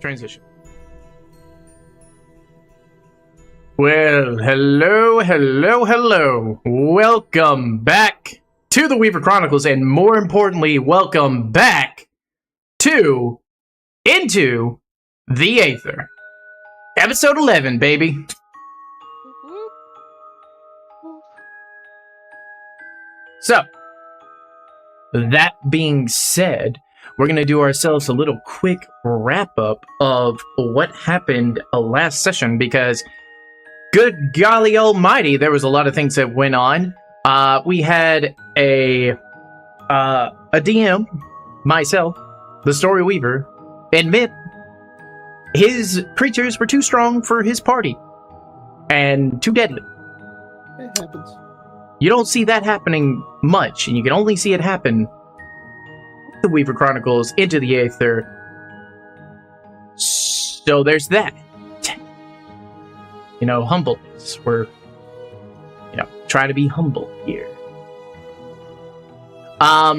Transition. Well, hello. Welcome back to the Weaver Chronicles, and more importantly, welcome back to Into the A.E.T.H.E.R. Episode 11, baby. So, that being said, we're going to do ourselves a little quick wrap-up of what happened last session, because good golly almighty, there was a lot of things that went on. We had a DM, myself, the Story Weaver, admit his creatures were too strong for his party and too deadly. It happens. You don't see that happening much, and you can only see it happen with the Weaver Chronicles Into the A.E.T.H.E.R. So there's that. You know, humbleness. We're, try to be humble here. Now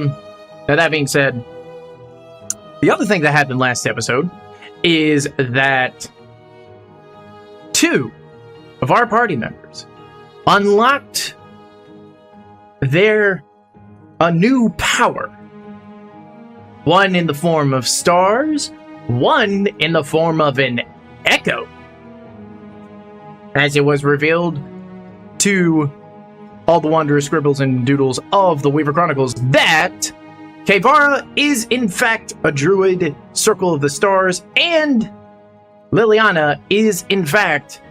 that being said, the other thing that happened last episode is that 2 of our party members unlocked a new power. One in the form of stars, one in the form of an echo. As it was revealed to all the wanderers, scribbles, and doodles of the Weaver Chronicles that E.T.H.E.R is in fact a druid, Circle of the Stars, and Liliana is in fact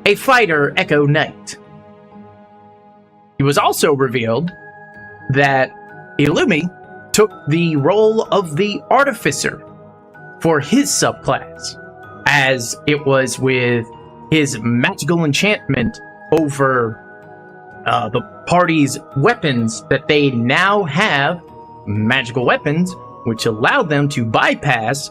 a fighter, Echo Knight. It was also revealed that Illumi took the role of the Artificer for his subclass, as it was with his magical enchantment over the party's weapons that they now have magical weapons, which allowed them to bypass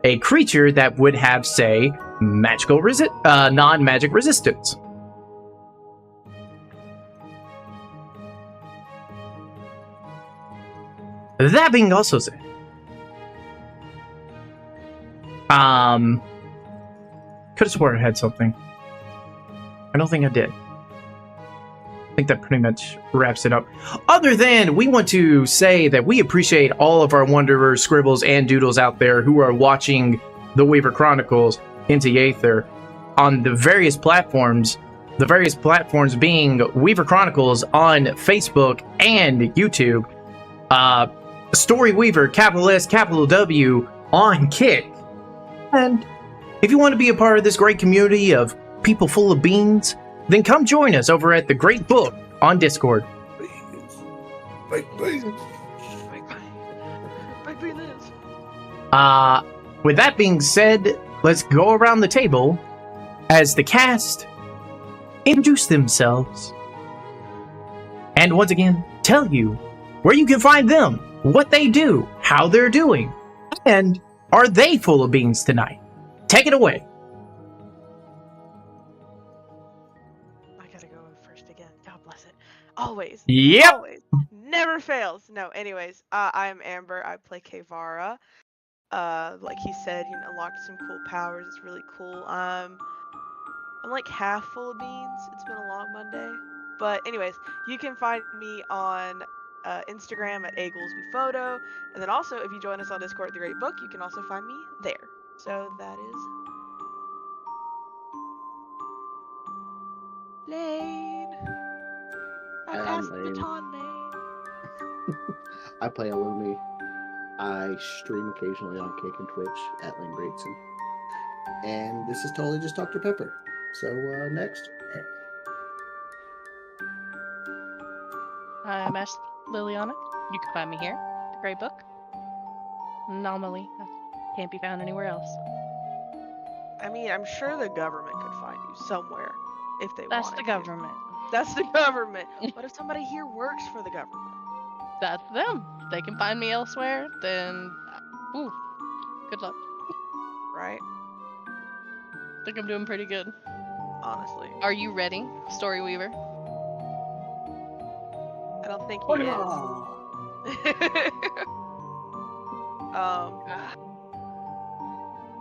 a creature that would have, say, magical non-magic resistance. That being also said, could have swore I had something. I don't think I did. I think that pretty much wraps it up. Other than, we want to say that we appreciate all of our Wanderers, Scribbles, and Doodles out there who are watching the Weaver Chronicles Into the A.E.T.H.E.R on the various platforms. The various platforms being Weaver Chronicles on Facebook and YouTube. Story Weaver, capital S, capital W, on Kick. And if you want to be a part of this great community of people full of beans, then come join us over at The Great Book on Discord. With that being said, let's go around the table as the cast introduce themselves. And once again, tell you where you can find them, what they do, how they're doing, and are they full of beans tonight? Take it away. I gotta go first again. God bless it. Always. Yep. Always. Never fails. No, anyways, I'm Amber. I play K.E.T.H.E.R. Like he said, unlocked some cool powers. It's really cool. I'm like half full of beans. It's been a long Monday. But anyways, you can find me on Instagram at @AGoolsbyPhoto. And then also, if you join us on Discord at The Great Book, you can also find me there. So that is Lane. I passed the baton, Lane. I play Illumi. I stream occasionally on Kick and Twitch at Lane Greatson. And this is totally just Dr. Pepper. So, next. I'm Ashley Liliana. You can find me here, The Great Book. Anomaly. Can't be found anywhere else. I mean, I'm sure the government could find you somewhere if they That's wanted the to. government. That's the government. What if somebody here works for the government? That's them. If they can find me elsewhere, then ooh, good luck. Right? I think I'm doing pretty good. Honestly. Are you ready, Story Weaver? I don't think he is.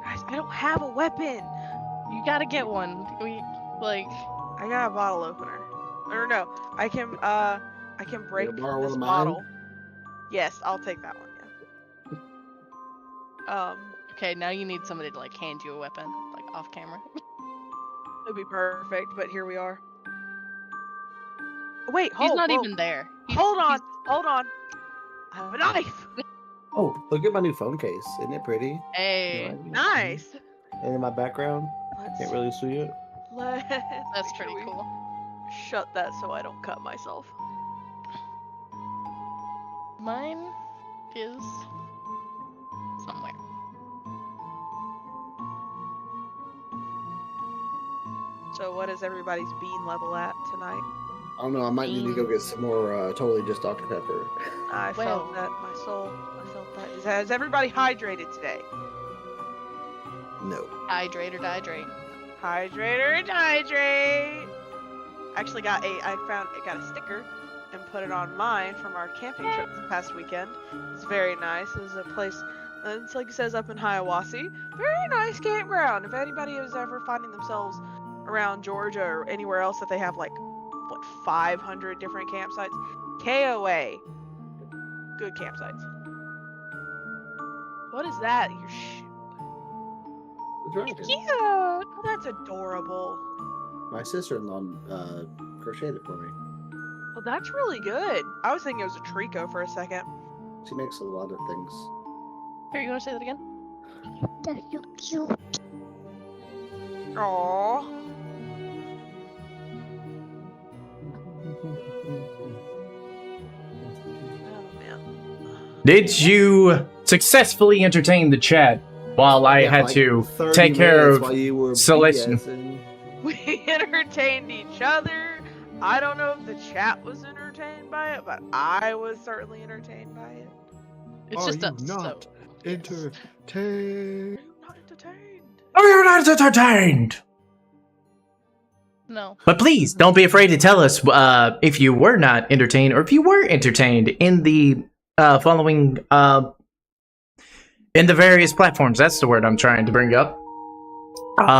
Guys, I don't have a weapon. You gotta get one. I got a bottle opener. Or no, I can break borrow one this of mine? bottle. Yes, I'll take that one. Yeah. Okay, now you need somebody to like hand you a weapon, like off camera. It'd be perfect, but here we are. Wait, He's hold. not whoa. even there. Hold on. I have a knife. Oh, look at my new phone case. Isn't it pretty? Hey, Nice. And in my background, Let's can't really see it. let's that's make sure pretty we cool. Shut that so I don't cut myself. Mine is somewhere. So what is everybody's bean level at tonight? I don't know. I might need to go get some more totally just Dr. Pepper. I Well. felt that. My soul. I felt that. Is everybody hydrated today? No. Hydrate or dehydrate. Hydrate or dehydrate. Actually got a sticker and put it on mine from our camping trip this past weekend. It's very nice. It was a place, it's like it says up in Hiawassee. Very nice campground. If anybody is ever finding themselves around Georgia or anywhere else that they have like 500 different campsites, KOA, good campsites. What is that? It's right. Cute. Oh, that's adorable. My sister-in-law crocheted it for me. Well, that's really good. I was thinking it was a tricot for a second. She makes a lot of things. Here, you want to say that again? That's so cute. Aww. Oh man. Did you successfully entertain the chat while I had to take care of Celestial? We entertained each other. I don't know if the chat was entertained by it, but I was certainly entertained by it. It's Are just you us. not So. entertained? Not entertained. Oh, you're not entertained! No. But please, don't be afraid to tell us if you were not entertained or if you were entertained in the following, in the various platforms. That's the word I'm trying to bring up.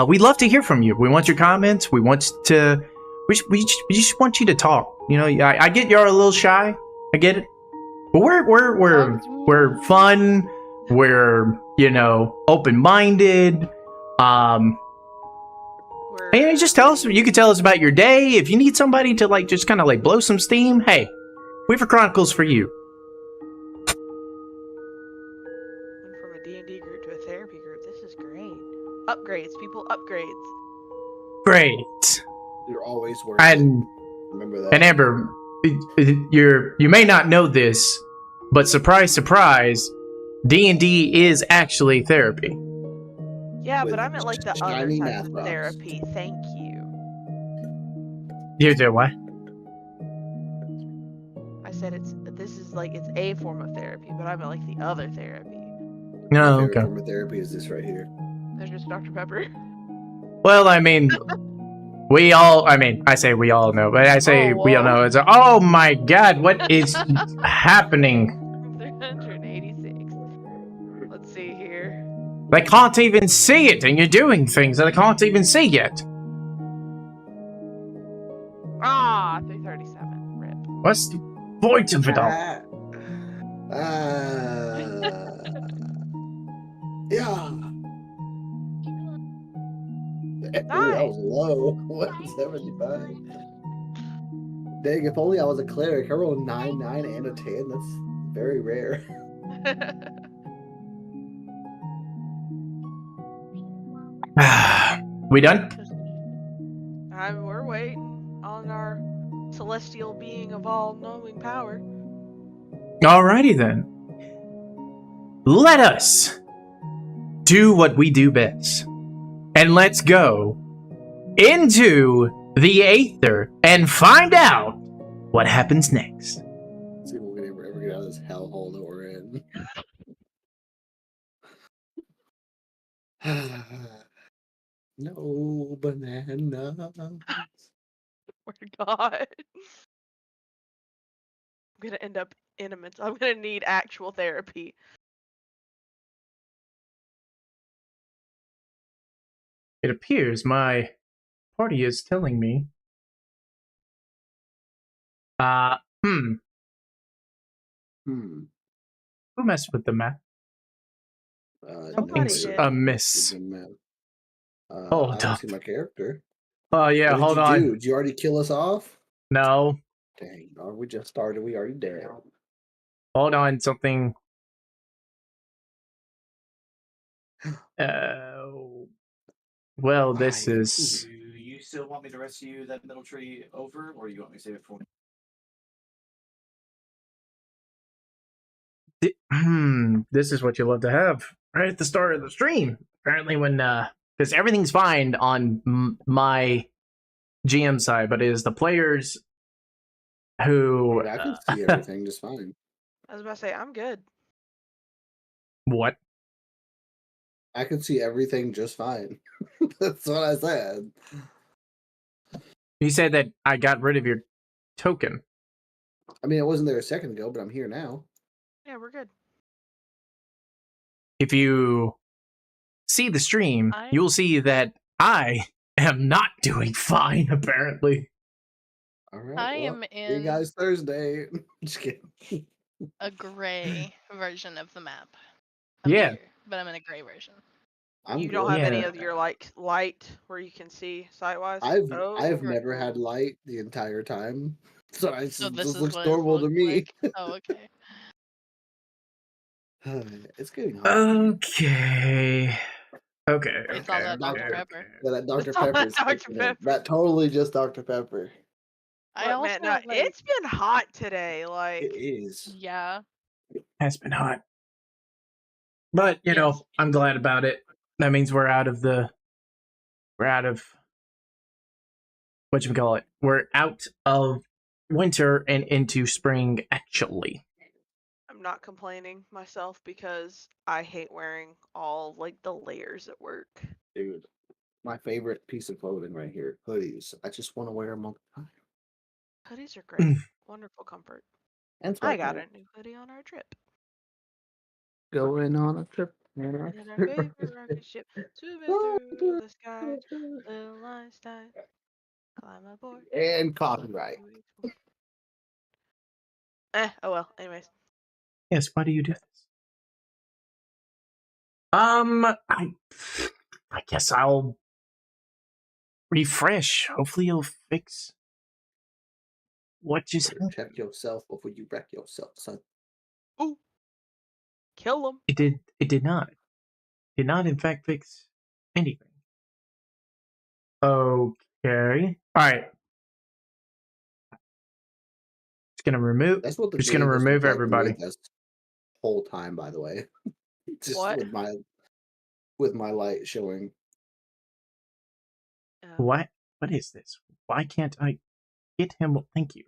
We'd love to hear from you. We want your comments. We want to, we just want you to talk. You know, I get you're a little shy. I get it. But we're fun. We're, you know, open-minded. And just tell us. You can tell us about your day. If you need somebody to like just kind of like blow some steam, hey, Weaver Chronicles for you. Went from a D&D group to a therapy group. This is great. Upgrades, people. Upgrades. Great. You're always working. And Remember that. And Amber, you may not know this, but surprise, surprise, D&D is actually therapy. Yeah, With but I meant like the other shiny types math of rocks. therapy. Thank you. You do what? I said this is like it's a form of therapy, but I meant like the other therapy. My No, favorite okay. form of therapy is this right here. There's just Dr. Pepper. Well, I mean, I say we all know, but I say Oh, we all whoa. know. It's oh my god, what is happening? 386. Let's see here. They can't even see it, and you're doing things that I can't even see yet. Ah, 337. Rip. What's the point of it all? Yeah. Ooh, that was low. 175. Dang, if only I was a cleric. I rolled 9, 9, and a 10. That's very rare. We done? We're waiting on our celestial being of all knowing power. Alrighty then. Let us do what we do best. And let's go into the Aether and find out what happens next. Let's see if we're gonna ever get out of this hellhole that we're in. No banana. Swear to God. I'm gonna end up intimate. I'm gonna need actual therapy. It appears my party is telling me. Who messed with the map? Somebody Something's did. amiss. Hold I don't up. see my character. Oh yeah, What did hold you on. do? Did you already kill us off? No, Dang, we just started. We already dead. hold on. Something. Well, this is. Do you still want me to rescue that middle tree over, or do you want me to save it for? This is what you love to have right at the start of the stream. Apparently, when because everything's fine on my GM side, but it is the players who I can see everything just fine. I was about to say, I'm good. what? I can see everything just fine. That's what I said. You said that I got rid of your token. I mean, I wasn't there a second ago, but I'm here now. Yeah, we're good. If you see the stream, I- you'll see that I am not doing fine, apparently. All right. I well, am see you in guys Thursday. Just kidding. a gray version of the map. Yeah. Here, but I'm in a gray version. You I'm don't good. have any Yeah. of your like light where you can see sight-wise? I've Oh, never had cool. light the entire time, so So this this is looks what it normal to looks me. like. Oh, okay. It's getting hot. Okay. Okay. It's all that Dr. okay, Pepper. okay. Yeah, that Dr. It's all that Pepper's Dr. kicking in. Pepper. That totally just Dr. Pepper. I Look, also man, no, like, it's been hot today. Like, It is. yeah. Has been hot. But, you Yes. know, I'm glad about it. That means we're out of whatchamacallit. We're out of winter and into spring, actually. I'm not complaining myself because I hate wearing all like the layers at work. Dude, my favorite piece of clothing right here, hoodies. I just want to wear them all the time. Hoodies are great. Wonderful comfort. And I got sweatpants. a new hoodie on our trip. Going on a trip. In our favorite rocket ship, swimming through the sky, little Einstein, climb aboard. And copyright. Oh well. Anyways, Yes, why do you do this? I guess I'll refresh. Hopefully you'll fix what just happened. Check yourself before you wreck yourself, son. ooh, kill them. It did not. Did not in fact fix anything. Okay. Alright. Just gonna remove That's what the just gonna game has remove looked like everybody. with us whole time, by the way. Just What? with my light showing. What is this? Why can't I get him? Thank you.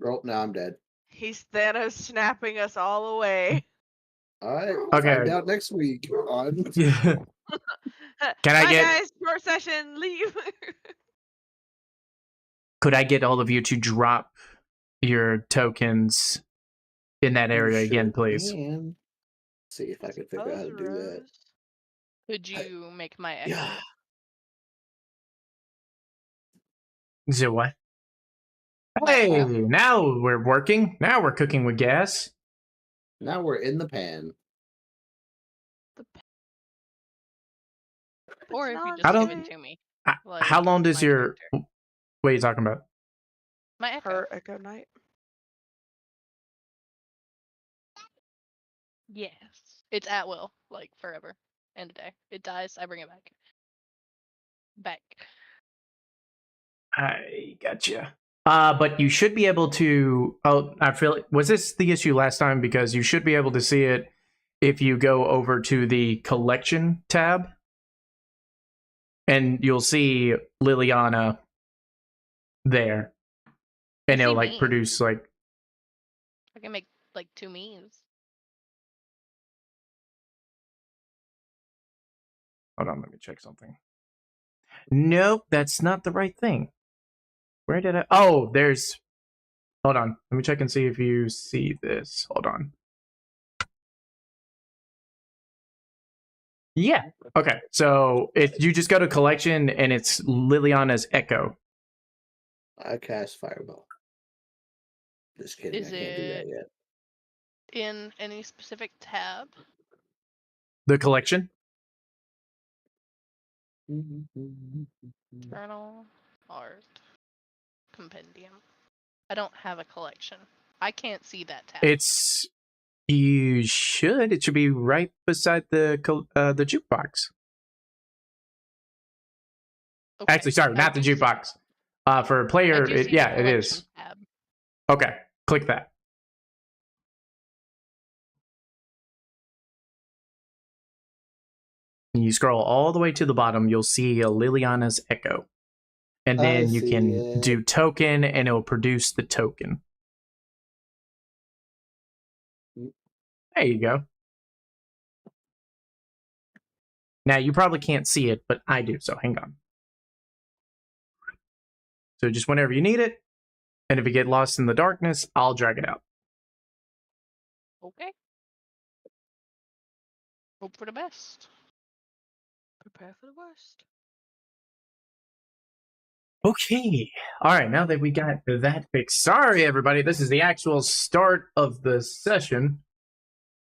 Oh, now I'm dead. He's Thanos snapping us all away. All right. Okay. Find out next week on. Yeah. Can I Bye, get- guys? Short session. Leave. Could I get all of you to drop your tokens in that area again, please? Can. See if I can figure out how to do that. Could you make my echo? Yeah. So what? My Hey, echo? now we're working. Now we're cooking with gas. Now we're in the pan. Or if you It's just not give it okay. to me. How long does my your... character. What are you talking about? My echo. Her Echo Knight. Yes. It's at will, like forever. End of day. It dies, I bring it back. Back. I gotcha. But you should be able to... Oh, I feel... Was this the issue last time? Because you should be able to see it if you go over to the collection tab. And you'll see Liliana there. And I it'll see like me. produce like... I can make like 2 memes. Hold on, let me check something. Nope, that's not the right thing. Where did I... Oh, there's... Hold on. Let me check and see if you see this. Hold on. Yeah. Okay. So if you just go to collection and it's Liliana's Echo. I cast Fireball. Just kidding. Is I can't do that it yet. in any specific tab? The collection? Journal, art, compendium. I don't have a collection. I can't see that tab. It's you should. It should be right beside the jukebox. Okay, Actually, sorry, I not the do see- jukebox. For a I player, do see yeah, the it is. collection tab. Okay, click that. And you scroll all the way to the bottom, you'll see a Liliana's Echo. And I then you see can it. do token and it'll produce the token. There you go. Now, you probably can't see it, but I do, so hang on. So just whenever you need it, and if you get lost in the darkness, I'll drag it out. Okay. Hope for the best. Prepare for the worst. Okay. All right, now that we got that fixed. Sorry, everybody. This is the actual start of the session.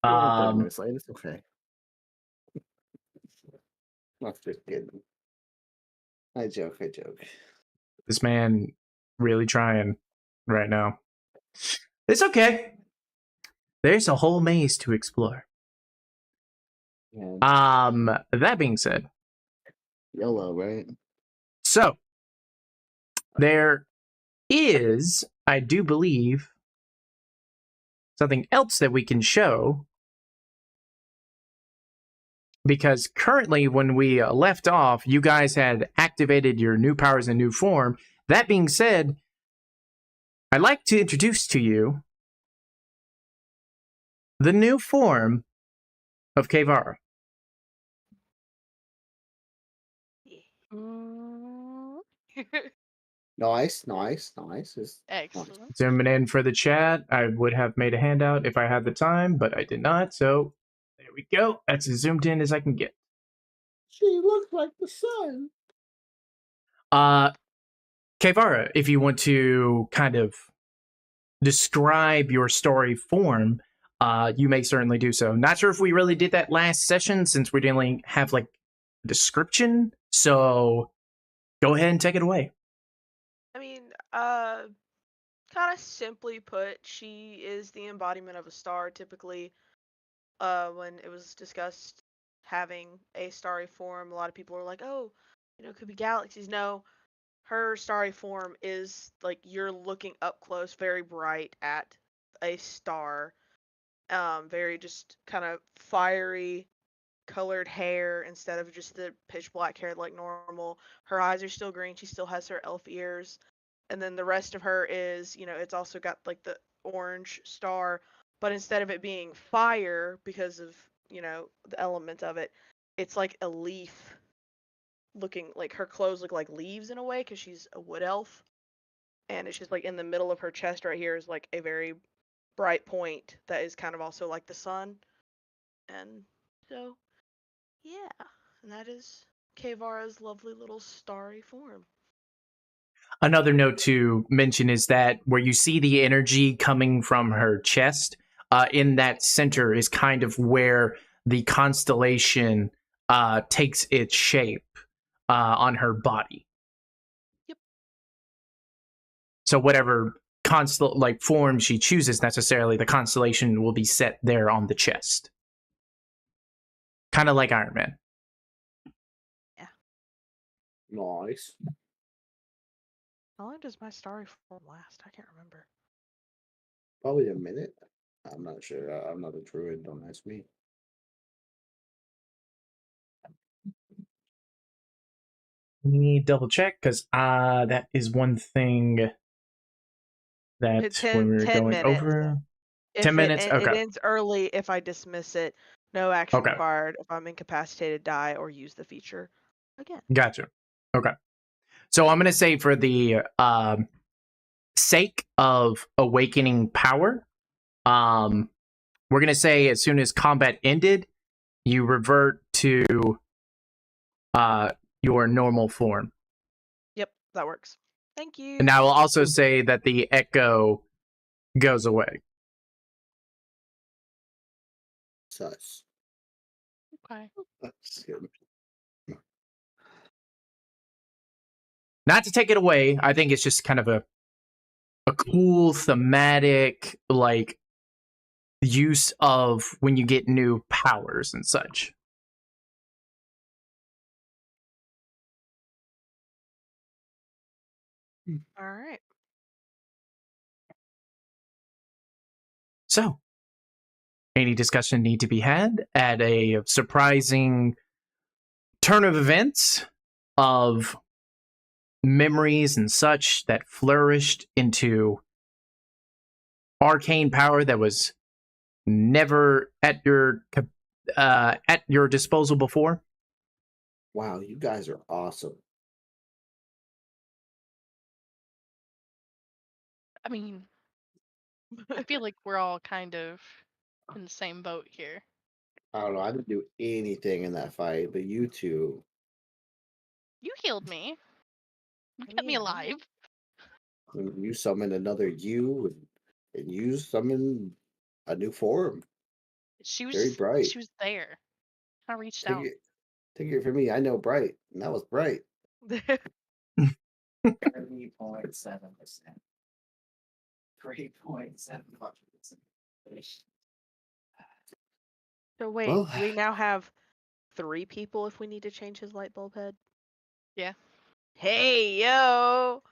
We're 30 minutes late. It's okay. Not just kidding. I joke. This man really trying right now. It's okay. There's a whole maze to explore. Yeah. That being said, YOLO, right? so there is, I do believe, something else that we can show. Because currently, when we left off, you guys had activated your new powers in new form. That being said, I'd like to introduce to you the new form of K.E.T.H.E.R. Nice. It's Excellent. Zooming in for the chat. I would have made a handout if I had the time, but I did not. So there we go. That's as zoomed in as I can get. She looks like the sun. K.E.T.H.E.R, if you want to kind of describe your story form, you may certainly do so. Not sure if we really did that last session since we didn't really have like a description. So go ahead and take it away. I mean, kind of simply put, she is the embodiment of a star. Typically, when it was discussed having a starry form, a lot of people were like, "Oh, it could be galaxies." No, her starry form is like you're looking up close, very bright at a star. Very just kind of fiery colored hair instead of just the pitch black hair like normal. Her eyes are still green. She still has her elf ears. And then the rest of her is, it's also got like the orange star, but instead of it being fire because of, the element of it, it's like a leaf looking like her clothes look like leaves in a way because she's a wood elf. And it's just like in the middle of her chest right here is like a very bright point that is kind of also like the sun. And so, yeah, and that is K.E.T.H.E.R's lovely little starry form. Another note to mention is that where you see the energy coming from her chest, in that center is kind of where the constellation takes its shape on her body. Yep. So whatever form she chooses, necessarily the constellation will be set there on the chest. Kind of like Iron Man. Nice. How long does my starry form last? I can't remember. Probably a minute. I'm not sure. I'm not a druid. Don't ask me. Let me double check because that is one thing that It's when we were 10 going minutes. over. If 10 minutes? It Okay. ends early if I dismiss it. No action Okay. required if I'm incapacitated, die, or use the feature again. Gotcha. Okay. So I'm going to say for the sake of awakening power, we're going to say as soon as combat ended, you revert to your normal form. Yep, that works. Thank you. And I will also say that the echo goes away. Sus. Okay. Just kidding. Not to take it away, I think it's just kind of a cool thematic like use of when you get new powers and such. All right. So, any discussion need to be had at a surprising turn of events of memories and such that flourished into arcane power that was never at your disposal before? Wow, you guys are awesome. I mean, I feel like we're all kind of in the same boat here. I don't know. I didn't do anything in that fight, but you two. You healed me. You kept me Yeah. alive. You summoned another you, and you summoned a new form. She was Very bright. she was there. I reached Take out. it from me. I know bright, and that was bright. 3.7%. 3.7%. So wait, Well- do we now have 3 people if we need to change his light bulb head? Yeah. Hey, yo!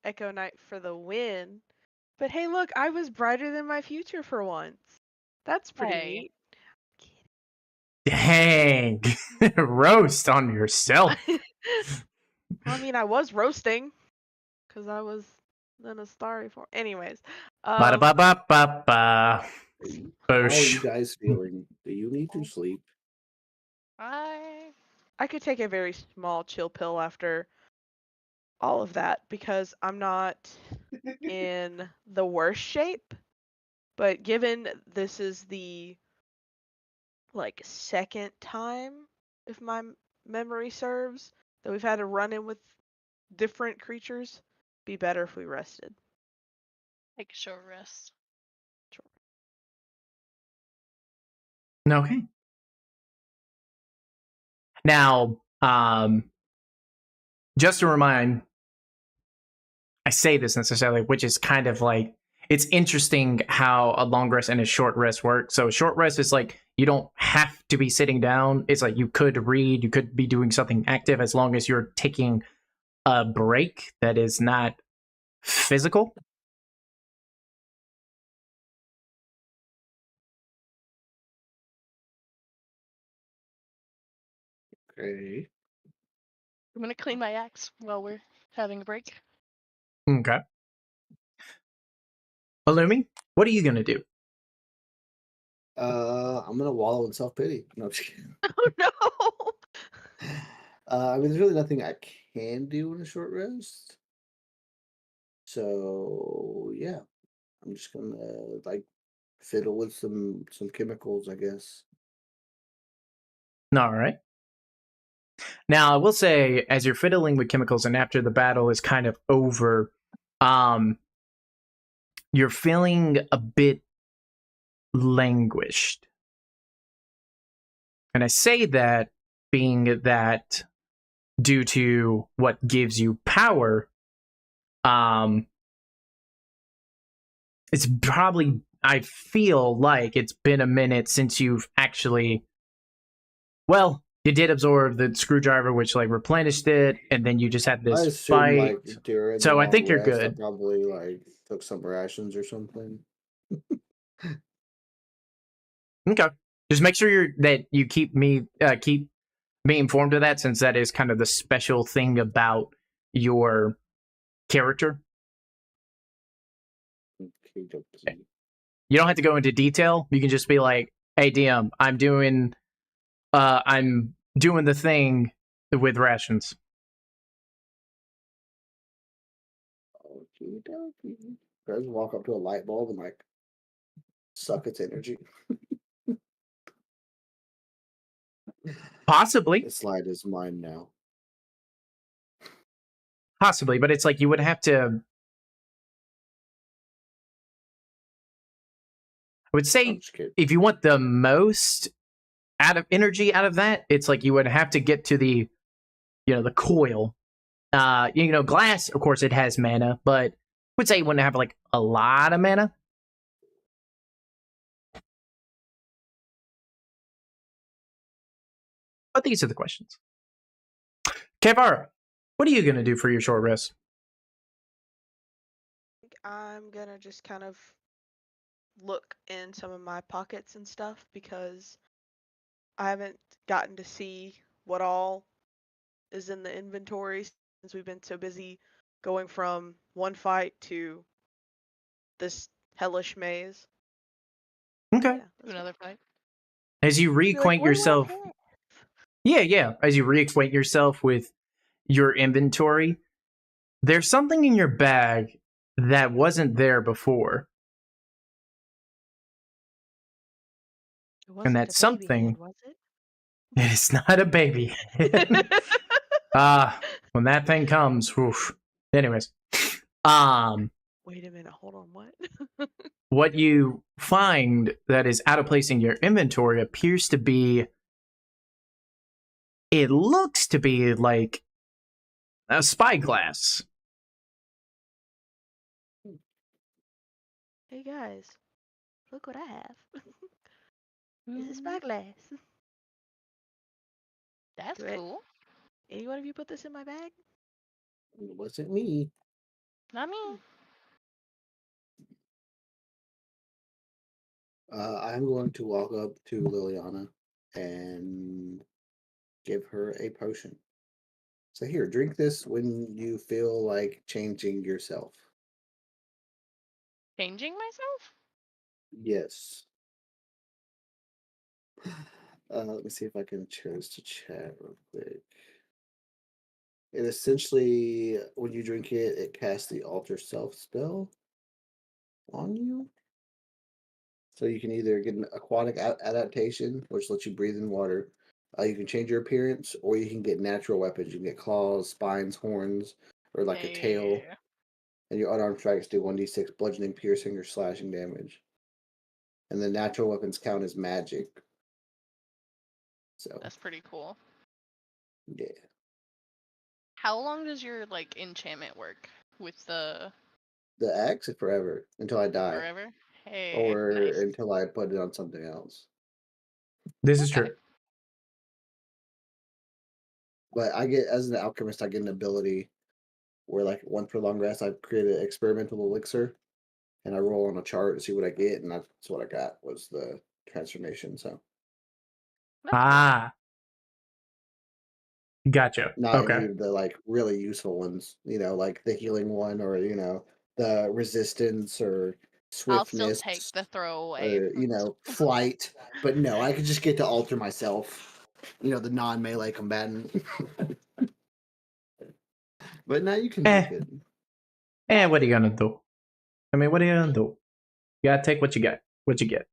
Echo Knight for the win. But hey, look, I was brighter than my future for once. That's pretty Hey. neat. Dang. Roast on yourself. I mean, I was roasting because I was in a starry form. Anyways, Ba-da-ba-ba-ba-ba. How are you Boosh. guys feeling? Do you need to sleep? I I could take a very small chill pill after all of that because I'm not in the worst shape. But given this is the like second time, if my memory serves, that we've had a run in with different creatures, be better if we rested. take a short rest. Okay. Now, just to remind, I say this necessarily, which is kind of like, it's interesting how a long rest and a short rest work. So a short rest is like, you don't have to be sitting down. It's like you could read, you could be doing something active as long as you're taking a break that is not physical. Okay. I'm gonna clean my axe while we're having a break. Okay. Illumi, what are you going to do? I'm gonna wallow in self pity. No, I'm just kidding. Oh no! I mean, there's really nothing I can do in a short rest. So yeah, I'm just gonna like fiddle with some chemicals, I guess. All right. Now, I will say, as you're fiddling with chemicals and after the battle is kind of over, you're feeling a bit languished. And I say that being that due to what gives you power, it's probably, I feel like it's been a minute since you've actually, well, you did absorb the screwdriver, which like replenished it, and then you just had I this assume fight. like during the So I long think you're rest, I good. probably like took some rations or something. Okay. Just make sure that you keep me informed of that, since that is kind of the special thing about your character. Okay, dokie. You don't have to go into detail. You can just be like, "Hey DM, I'm doing the thing with rations." Okie dokie. I just walk up to a light bulb and like suck its energy. Possibly. The slide is mine now. Possibly, but it's like you would have to. I would I'm say just kidding. if you want the most out of energy out of that, it's like you would have to get to the, the coil. Glass, of course, it has mana, but I would say you wouldn't have like a lot of mana. But these are the questions. Kevara, what are you going to do for your short rest? I'm gonna just kind of look in some of my pockets and stuff because I haven't gotten to see what all is in the inventory since we've been so busy going from one fight to this hellish maze. Okay. Yeah, Do that's another fight. As you Be like, reacquaint what do I yourself. have? Yeah. As you reacquaint yourself with your inventory, there's something in your bag that wasn't there before. It And wasn't that a baby something head, was it? is not a baby. When that thing comes, oof. Anyways, Wait a minute, hold on, what? what you find that is out of place in your inventory appears to be, it looks to be like a spyglass. Hey guys, look what I have. It's a Mm, spyglass. That's Do it. cool. Any one of you put this in my bag? It wasn't me. Not me. I'm going to walk up to Liliana and give her a potion. So here, drink this when you feel like changing yourself. Changing myself? Yes. Let me see if I can choose to chat real quick. It essentially, when you drink it, it casts the alter self spell on you. So you can either get an aquatic adaptation, which lets you breathe in water. You can change your appearance, or you can get natural weapons. You can get claws, spines, horns, or like a tail. Yeah. And your unarmed strikes do 1d6 bludgeoning, piercing, or slashing damage. And the natural weapons count as magic. So, That's pretty cool. yeah. How long does your like enchantment work with the The axe is forever until I die, forever? Hey, or nice. until I put it on something else. This is Okay. true. But I get, as an alchemist, I get an ability where, like, once per long rest, I create an experimental elixir, and I roll on a chart to see what I get, and that's what I got was the transformation. So That's Ah, gotcha. not any Okay. of the like really useful ones, like the healing one, or the resistance or cool. I'll still swiftness, take the throwaway. or flight. But no, I could just get to alter myself. The non-melee combatant. But now you can drink Eh, it. what are you gonna do? I mean, what are you gonna do? You gotta take what you get. What you get.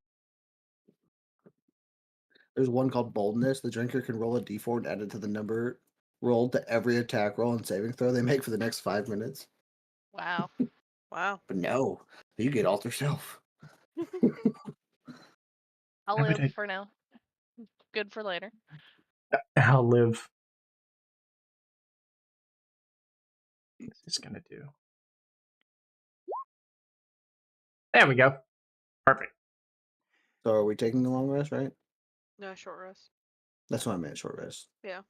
There's one called Boldness. The drinker can roll a d4 and add it to the number rolled to every attack roll and saving throw they make for the next 5 minutes. Wow. Wow. But no, you get alter self. I'll Why would live for now. Good for later. I'll live. What's this gonna do? There we go. Perfect. So are we taking the long rest, right? No, short rest. That's what I meant, short rest. Yeah.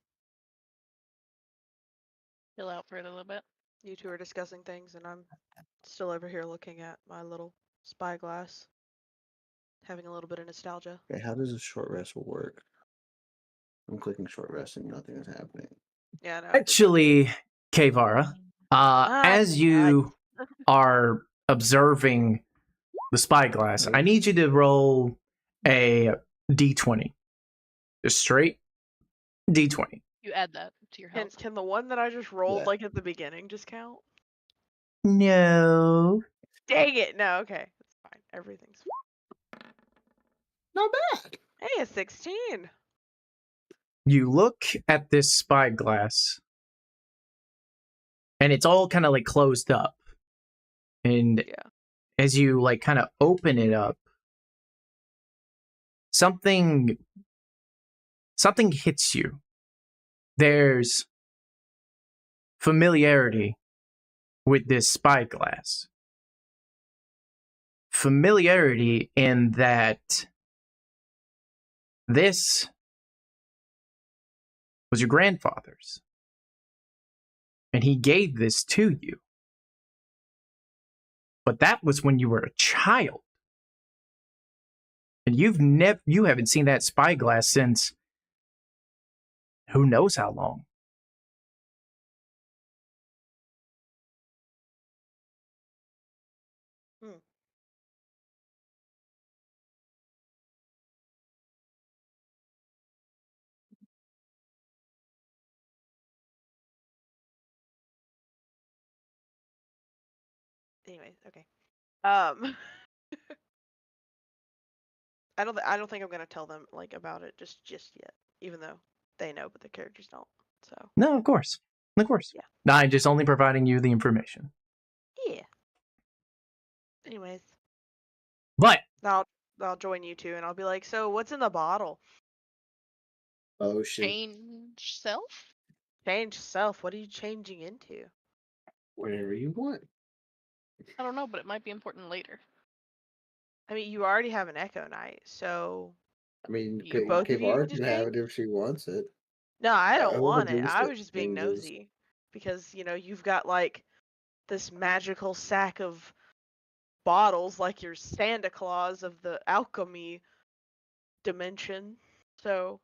Chill out for a little bit. You two are discussing things, and I'm still over here looking at my little spyglass, having a little bit of nostalgia. Okay, how does a short rest work? I'm clicking short rest and nothing is happening. Yeah, no. I did that too. Actually, Kevara, as you are observing the spyglass, I need you to roll a d20. Just straight d20. You add that to your Can, health. can the one that I just rolled Yeah. like at the beginning just count? No. Dang it! No, okay. It's fine. Everything's fine. Not bad. Hey, a 16. You look at this spyglass, and it's all kind of like closed up. And Yeah. as you like kind of open it up, something hits you. There's familiarity with this spyglass. Familiarity in that this was your grandfather's. And he gave this to you. But that was when you were a child. And you haven't seen that spyglass since who knows how long. Anyways, okay. I don't think I'm gonna tell them like about it just yet, even though they know, but the characters don't. So No, of course. Of course. Yeah. I'm just only providing you the information. yeah. Anyways, But I'll join you two, and I'll be like, so what's in the bottle? Oh shit. Change self? Change self. What are you changing into? Whatever you want. I don't know, but it might be important later. I mean, you already have an Echo Knight, so I mean, You both of you Kvar can can have it if she wants it. no, I don't Whoever want it. drinks I it was just being changes. nosy because you've got like this magical sack of bottles, like your Santa Claus of the alchemy dimension. So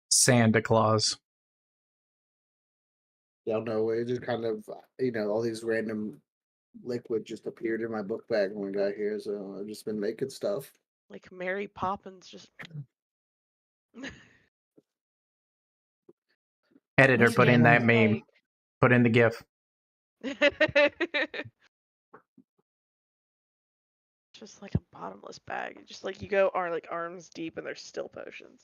Santa Claus. Y'all know it just kind of all these random liquid just appeared in my book bag when we got here, so I've just been making stuff. like Mary Poppins just. Editor, These put in that games, meme. Put in the GIF. Just like a bottomless bag. Just like you go are like arms deep and there's still potions.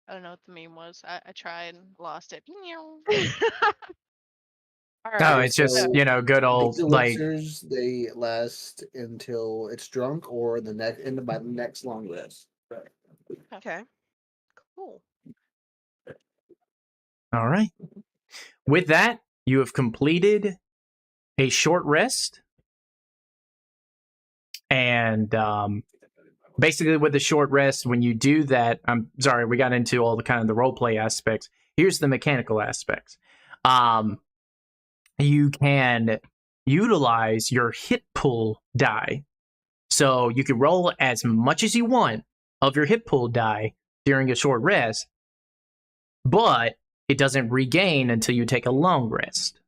I don't know what the meme was. I tried and lost it. No, it's just, So, good old, These like, elixirs, they last until it's drunk or the next by the next long rest. Okay. Cool. all right. With that, you have completed a short rest. And basically with the short rest, when you do that, I'm sorry, we got into all the kind of the role play aspects. Here's the mechanical aspects. You can utilize your hit pool die. So you can roll as much as you want of your hit pool die during a short rest, but it doesn't regain until you take a long rest.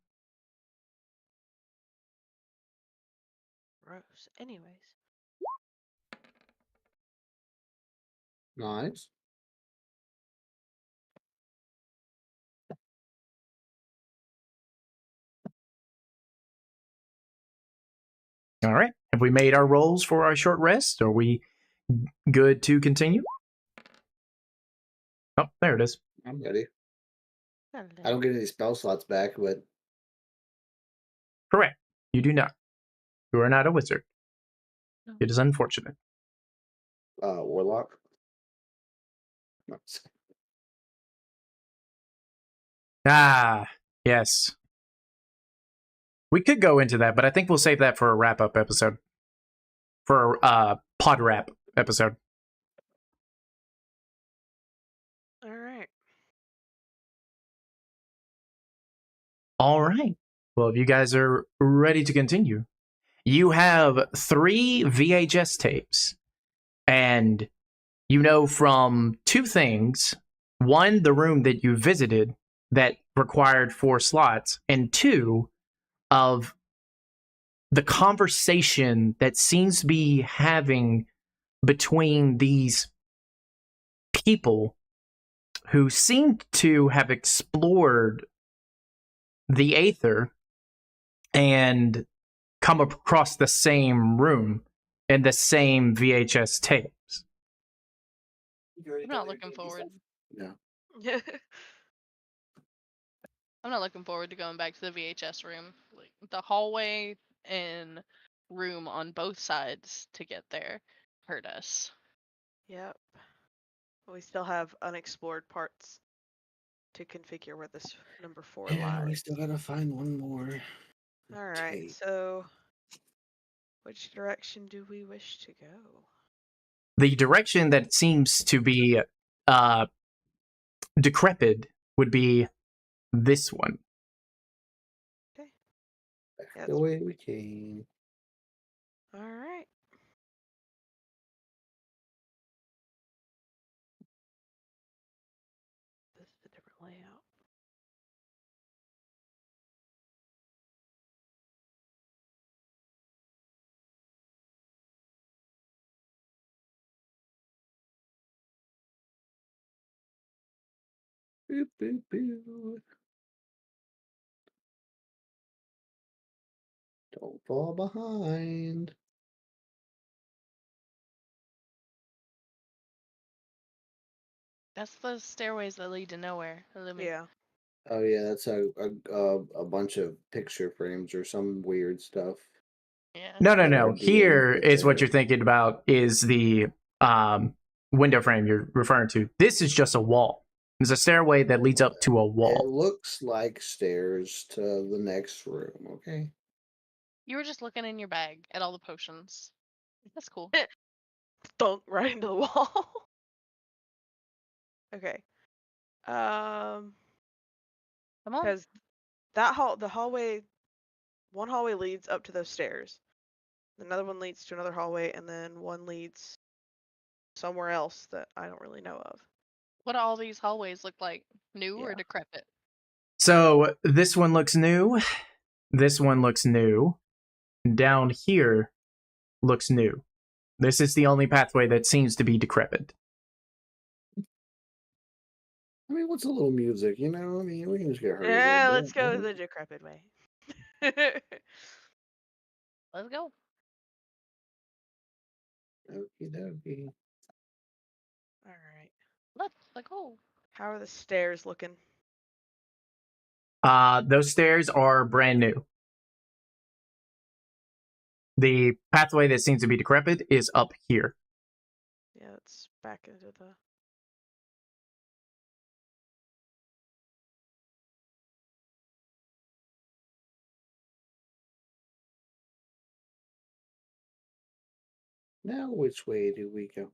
Gross. Anyways. Nice. All right. Have we made our rolls for our short rest? Are we good to continue? Oh, there it is. I'm ready. Hello. I don't get any spell slots back, but Correct. You do not. You are not a wizard. No. It is unfortunate. warlock. No. Ah, yes. We could go into that, but I think we'll save that for a wrap-up episode. For a pod wrap episode. All right. All right. Well, if you guys are ready to continue, you have 3 VHS tapes. And you know from 2 things. 1, the room that you visited that required 4 slots. And 2, of the conversation that seems to be having between these people who seem to have explored the Aether and come across the same room and the same VHS tapes. I'm not looking forward. No. I'm not looking forward to going back to the VHS room. Like the hallway and room on both sides to get there hurt us. Yep. We still have unexplored parts to configure where this number 4 Yeah, we lies. still gotta find one more. All right. tape. So, which direction do we wish to go? The direction that seems to be decrepit would be this one. Okay. Back Yeah, the way we came. All right. This is a different layout. Boop, boop, boop. Don't fall behind. That's the stairways that lead to nowhere. Yeah. Oh yeah, that's a bunch of picture frames or some weird stuff. Yeah. No. be Here in is what there. you're thinking about is the window frame you're referring to. This is just a wall. There's a stairway that leads up to a It wall. looks like stairs to the next room. Okay. You were just looking in your bag at all the potions. That's cool. Thunk right into the wall. Okay. Come on. Because the hallway, one hallway leads up to those stairs. Another one leads to another hallway, and then one leads somewhere else that I don't really know of. What do all these hallways look like? New or Yeah. decrepit? So this one looks new. This one looks new. Down here looks new. This is the only pathway that seems to be decrepit. I mean, what's a little music? You know, I mean, we can just get hurried. Yeah, let's go the decrepit way. Let's go. Okie dokie. All right. Let's go. How are the stairs looking? Those stairs are brand new. The pathway that seems to be decrepit is up here. Yeah, let's back into the. Now, which way do we go?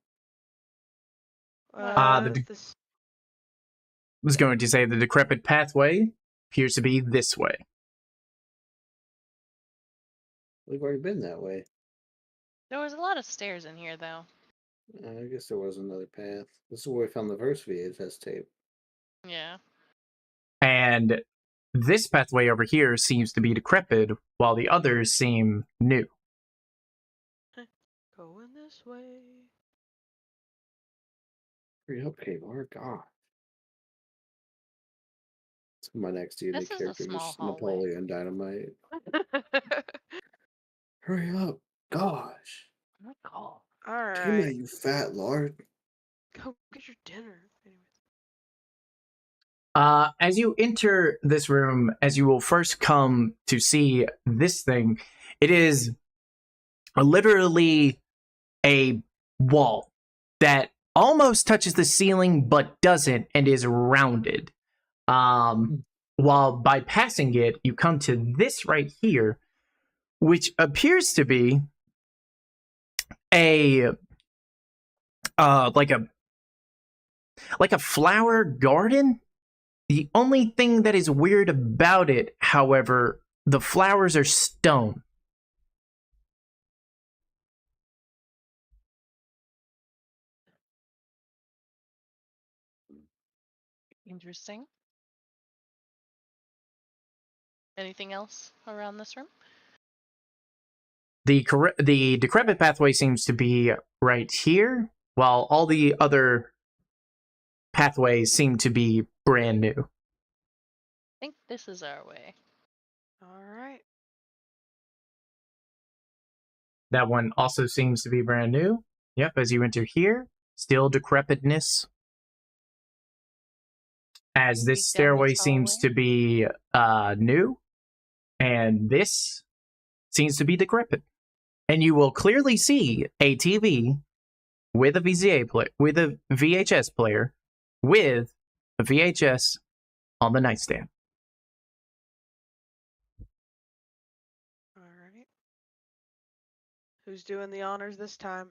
I was going to say the decrepit pathway appears to be this way. We've already been that way. There was a lot of stairs in here, though. I guess there was another path. This is where we found the first VHS tape. Yeah. And this pathway over here seems to be decrepit, while the others seem new. Going this way. Hurry up, K-Bar. God. My next D&D This is a character small is hallway. Napoleon Dynamite. Hurry up. Gosh. Oh my god. All Damn it, right. you fat lord. Go get your dinner. Anyways. As you enter this room, as you will first come to see this thing, it is literally a wall that almost touches the ceiling but doesn't and is rounded. While bypassing it, you come to this right here, which appears to be a like a flower garden. The only thing that is weird about it, however, the flowers are stone. Interesting. Anything else around this room? The decrepit pathway seems to be right here, while all the other pathways seem to be brand new. I think this is our way. All right. That one also seems to be brand new. Yep, as you enter here, still decrepitness as Sneak this down stairway this seems hallway. to be new, and this seems to be decrepit. And you will clearly see a TV with a with a VHS player with a VHS on the nightstand. All right. Who's doing the honors this time?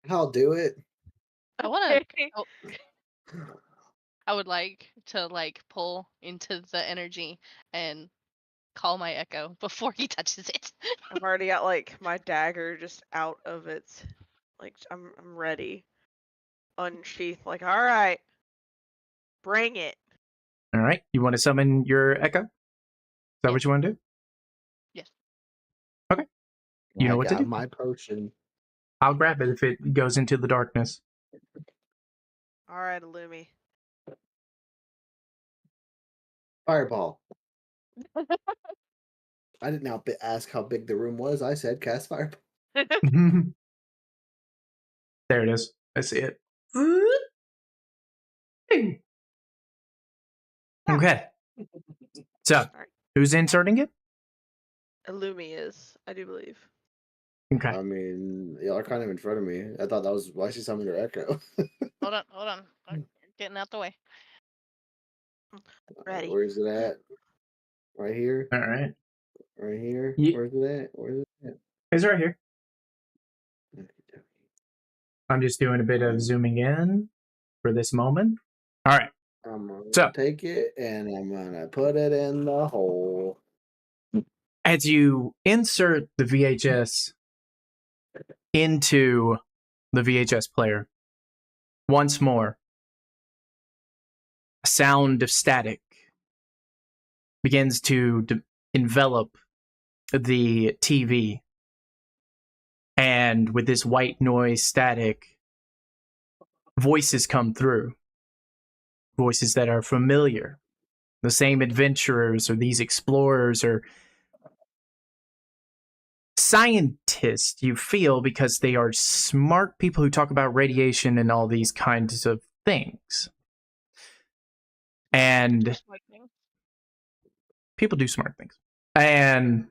I'll do it. I want to. I would like to pull into the energy and call my echo before he touches it. I've already got like my dagger just out of its, like I'm ready, unsheathed. Like, all right, bring it. All right, you want to summon your echo? Is that Yes. what you want to do? Yes. Okay. You know I what to got do. my potion. I'll grab it if it goes into the darkness. All right, Illumi. Fireball. I didn't now ask how big the room was. I said cast fireball. There it is. I see it. Okay. So, Alright. who's inserting it? Illumi is, I do believe. Okay. I mean, y'all are kind of in front of me. I thought that was why she summoned her echo. Hold on. I'm getting out the way. Ready. Where's it at? Right here? All right. Right here? Ye- Where's it at? Where's it at? It's right here. I'm just doing a bit of zooming in for this moment. All right. I'm gonna So- take it and I'm gonna put it in the hole. As you insert the VHS into the VHS player, once more, a sound of static begins to envelop the TV. And with this white noise static, voices come through. Voices that are familiar. The same adventurers or these explorers or scientists, you feel, because they are smart people who talk about radiation and all these kinds of things. And people do smart things. And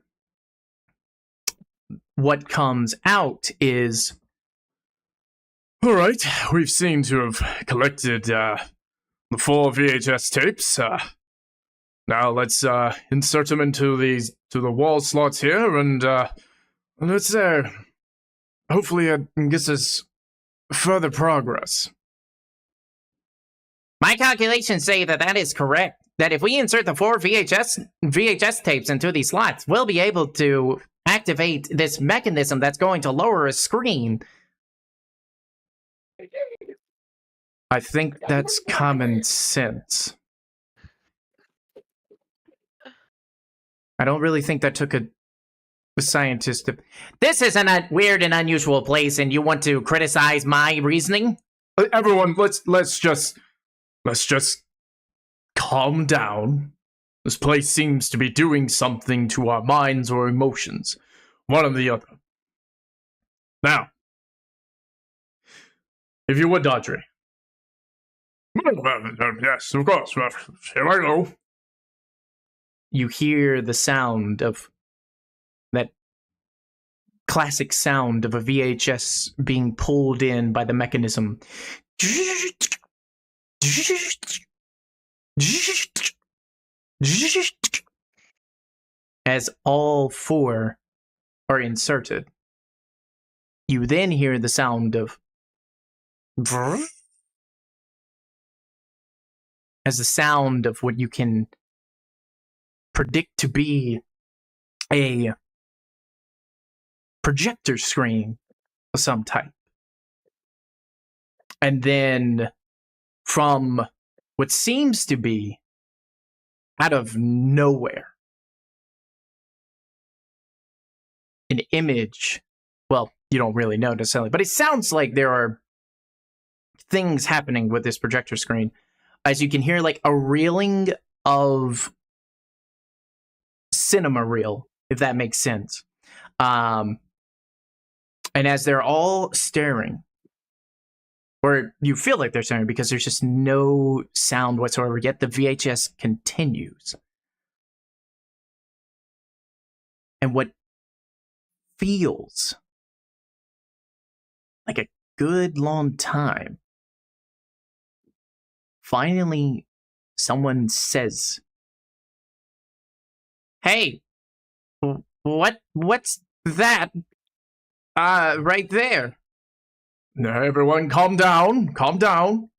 what comes out is, all right, we've seen to have collected the 4 VHS tapes. Now let's insert them into the wall slots here, and let's hopefully it gets us further progress. My calculations say that is correct. That if we insert the 4 VHS tapes into these slots, we'll be able to activate this mechanism that's going to lower a screen. I think that's common sense. I don't really think that took a scientist to... This is a weird and unusual place, and you want to criticize my reasoning? Everyone, let's just calm down. This place seems to be doing something to our minds or emotions, one or the other. Now, if you would, Audrey. Yes, of course. Here I go. You hear the sound of that classic sound of a VHS being pulled in by the mechanism. As all 4 are inserted. You then hear the sound of as the sound of what you can predict to be a projector screen of some type. And then from what seems to be out of nowhere, an image, well, you don't really know necessarily, but it sounds like there are things happening with this projector screen. As you can hear, like a reeling of cinema reel, if that makes sense. And as they're all staring, or you feel like they're centered because there's just no sound whatsoever, yet the VHS continues. And what feels like a good long time, finally someone says, "Hey, what's that? Right there." "Now, everyone, calm down, calm down.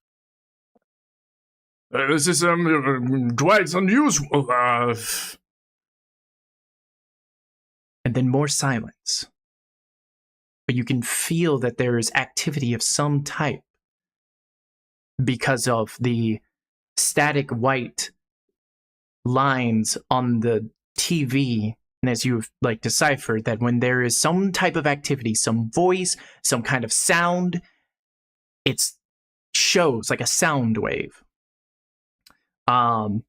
This is quite unusual. And then more silence. But you can feel that there is activity of some type because of the static white lines on the TV. And as you've deciphered that when there is some type of activity, some voice, some kind of sound, it shows like a sound wave. And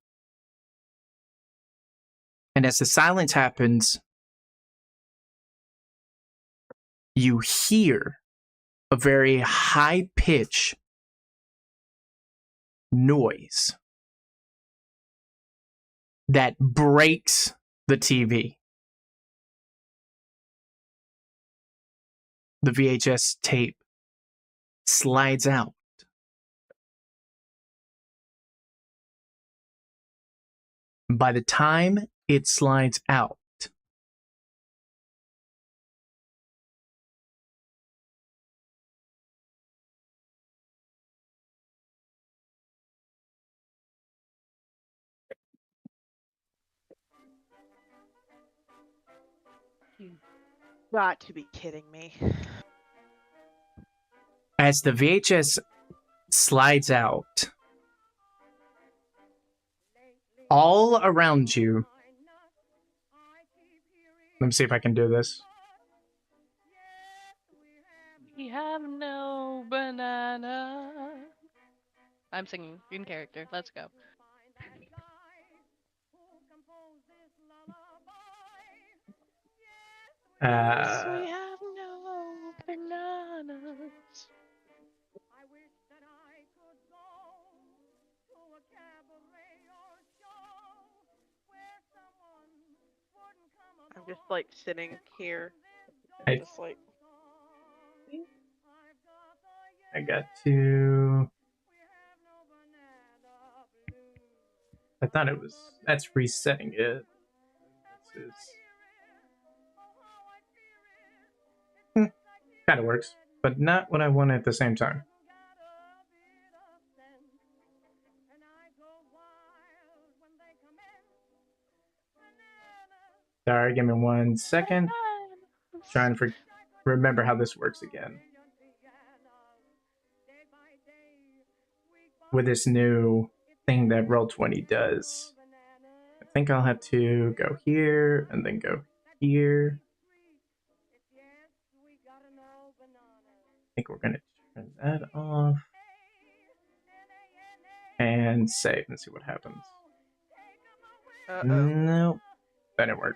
as the silence happens, you hear a very high-pitched noise that breaks the TV. The VHS tape slides out. By the time it slides out, You got to be kidding me. as the VHS slides out, all around you, let me see if I can do this. We have no banana. I'm singing in character. Let's go. Yes, we have no bananas. I'm just like sitting here. I- Just like. I got to. I thought it was. That's resetting it. This is. Kind of works, but not what I want at the same time. Sorry, give me 1 second. Trying to remember how this works again. With this new thing that Roll20 does. I think I'll have to go here and then go here. I think we're going to turn that off. And save and see what happens. Uh-oh. Nope. That didn't work.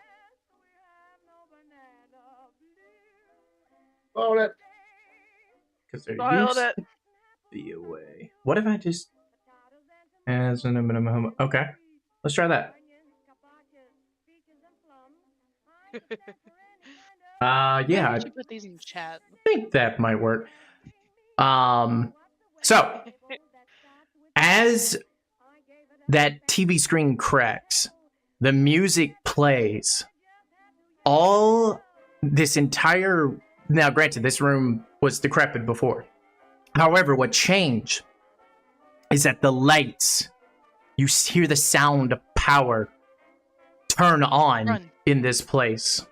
Hold it. Because there Filed used it. to be a way. What if I just... As a minimum... Okay. Let's try that. Yeah. Maybe we should put these in chat. I think that might work. So, as that TV screen cracks, the music plays. All this entire... Now, granted, this room was decrepit before. However, what changed is that the lights, you hear the sound of power turn on in this place.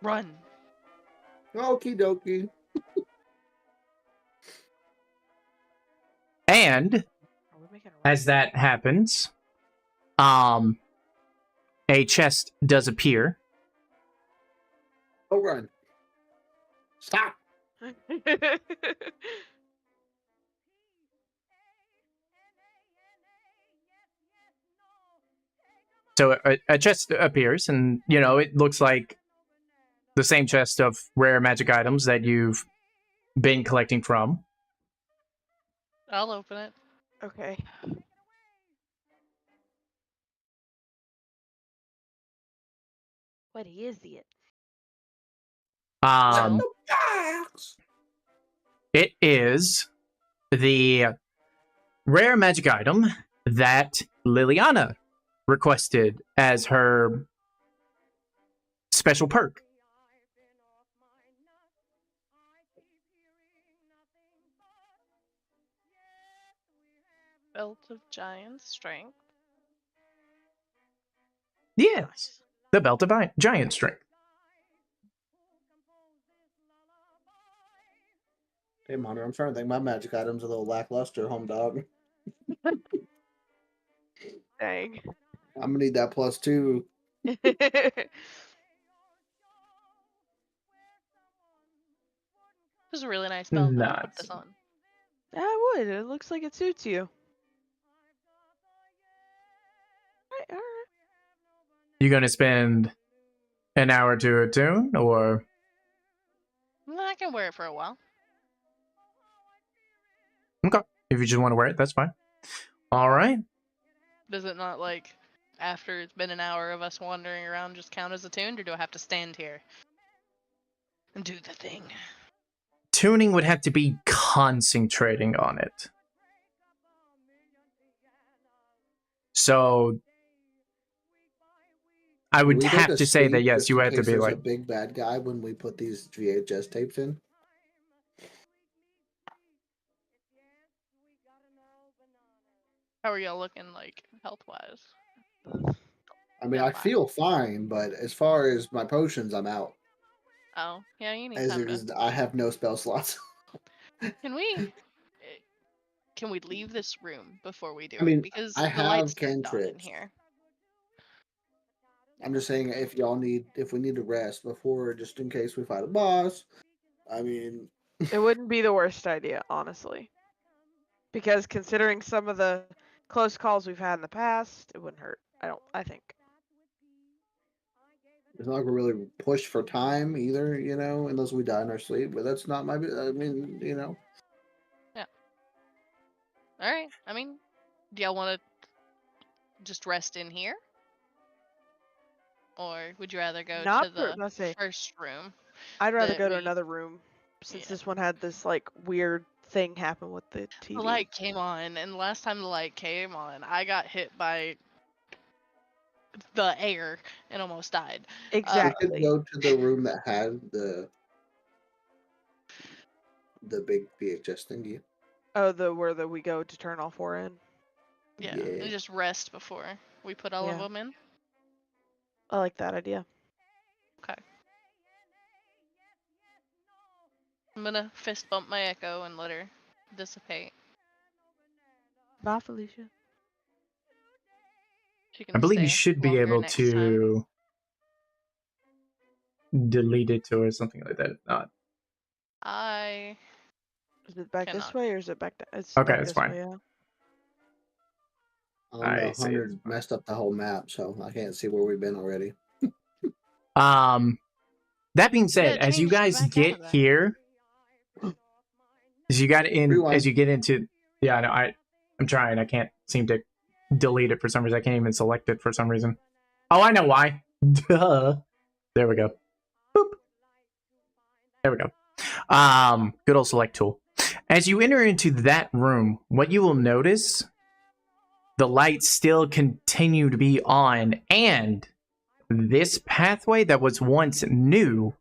Run. Okie dokie. And as that happens, a chest does appear. Oh, run. Stop. So a chest appears, and, it looks like the same chest of rare magic items that you've been collecting from. I'll open it. Okay. What is it? Um, Well. it is the rare magic item that Liliana requested as her special perk. Belt of Giant Strength. Yes, the Belt of Giant Strength. Hey, Monitor, I'm trying to think. My magic items are a little lackluster, home dog. Dang. I'm gonna need that +2. This is a really nice belt. I'm gonna put Nuts. this on. I would. It looks like it suits you. All right. You gonna spend an hour to attune, or I can wear it for a while. okay? If you just want to wear it, that's fine. All right. Does it not, like, after it's been an hour of us wandering around, just count as attuned, or do I have to stand here and do the thing? Tuning would have to be concentrating on it. So I would We have take a to say that sleep yes, just you in have to case be there's like a big bad guy when we put these VHS tapes in. How are y'all looking, like, health-wise? I mean, Yeah, I fine. feel fine, but as far as my potions, I'm out. Oh, yeah, you need As time it to... is, I have no spell slots. Can we leave this room before we do I mean, it? Because I the lights have turned on in cantrips. here. I'm just saying, if we need to rest before, just in case we fight a boss. I mean, It wouldn't be the worst idea, honestly. Because considering some of the close calls we've had in the past, it wouldn't hurt. I think. it's not gonna really push for time either, unless we die in our sleep. But that's not my. I mean, Yeah. Alright, I mean, do y'all want to just rest in here? Or would you rather go Not to for, the let's say, first room? I'd rather that go to we- another room since Yeah. this one had this like weird thing happen with the TV. The light came on, and last time the light came on, I got hit by the air and almost died. we Exactly. could go to the room that had the big VHS thingy. Oh, where we go to turn all four in. Yeah, Yeah. and just rest before we put all of Yeah. them in. I like that idea. Okay. I'm gonna fist bump my Echo and let her dissipate. Bye, Felicia. She can I believe you stay should be longer able next time. to delete it to or something like that. If not, I Is it back this cannot. way or is it back? It's Okay, back that's this fine. way, yeah. I don't know. I see. 100 messed up the whole map, so I can't see where we've been already. That being said, Yeah, as you change guys back out get of there. here, as you got in, Rewind. as you get into, yeah, no, I'm trying. I can't seem to delete it for some reason. I can't even select it for some reason. Oh, I know why. Duh. There we go. Boop. There we go. Good old select tool. As you enter into that room, what you will notice, the lights still continue to be on, and this pathway that was once new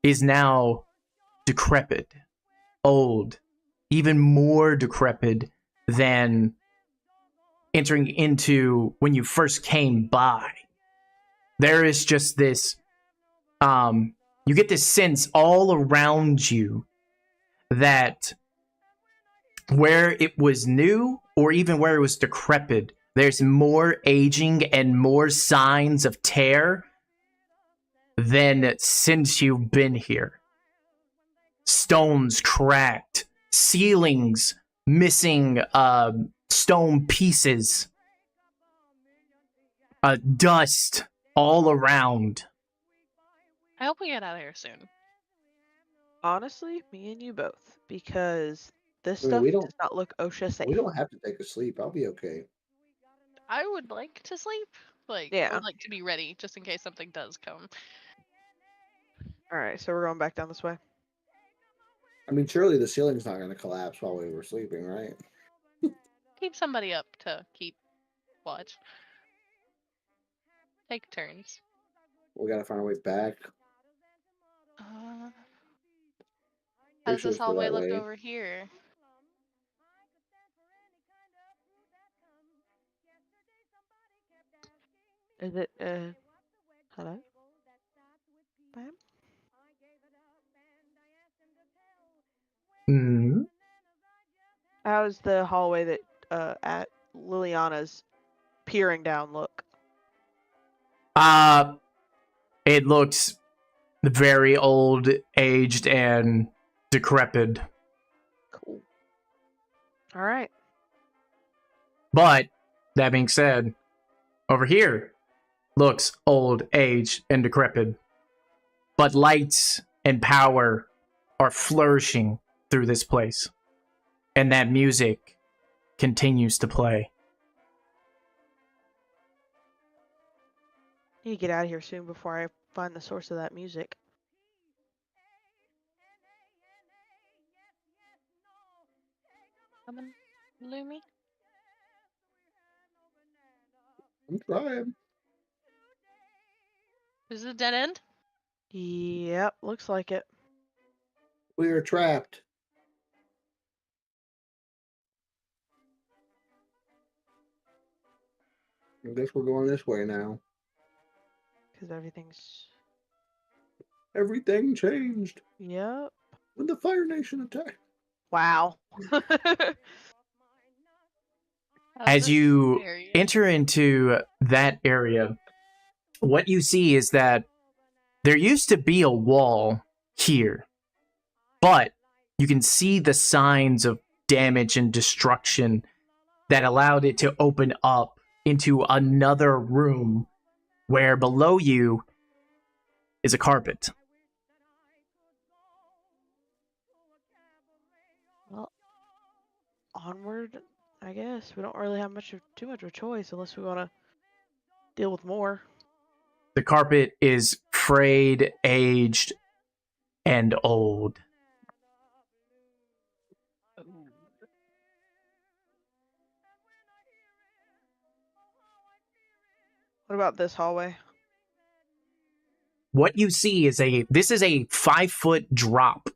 is now decrepit, old, even more decrepit than entering into when you first came by. There is just this, you get this sense all around you that where it was new or even where it was decrepit, there's more aging and more signs of tear than since you've been here. Stones cracked, ceilings missing stone pieces, dust all around. I hope we get out of here soon. Honestly, me and you both, because this I mean, stuff we does don't not look OSHA safe. we don't have to take a sleep. I'll be okay. I would like to sleep. I Yeah. would like to be ready just in case something does come. All right, so we're going back down this way. I mean, surely the ceiling's not going to collapse while we were sleeping, right? Keep somebody up to keep watch. Take turns. We got to find our way back. Uh, Pretty how's sure this it's the hallway right look way. over here? Is it, hello? Ma'am? Hmm. How's the hallway that, at Liliana's peering down look? It looks very old, aged, and decrepit. Cool. All right. But that being said, over here looks old, aged, and decrepit. But lights and power are flourishing through this place. And that music continues to play. Need to get out of here soon before I find the source of that music. Come on, Lumi. I'm trying. Is it a dead end? Yep, looks like it. We are trapped. I guess we're going this way now. Because everything's... Everything changed Yep. when the Fire Nation attacked. Wow. How's As this you area? enter into that area, what you see is that there used to be a wall here, but you can see the signs of damage and destruction that allowed it to open up into another room where below you is a carpet. Well, onward, I guess. We don't really have too much of a choice unless we want to deal with more. The carpet is frayed, aged, and old. What about this hallway? What you see is this is a 5-foot drop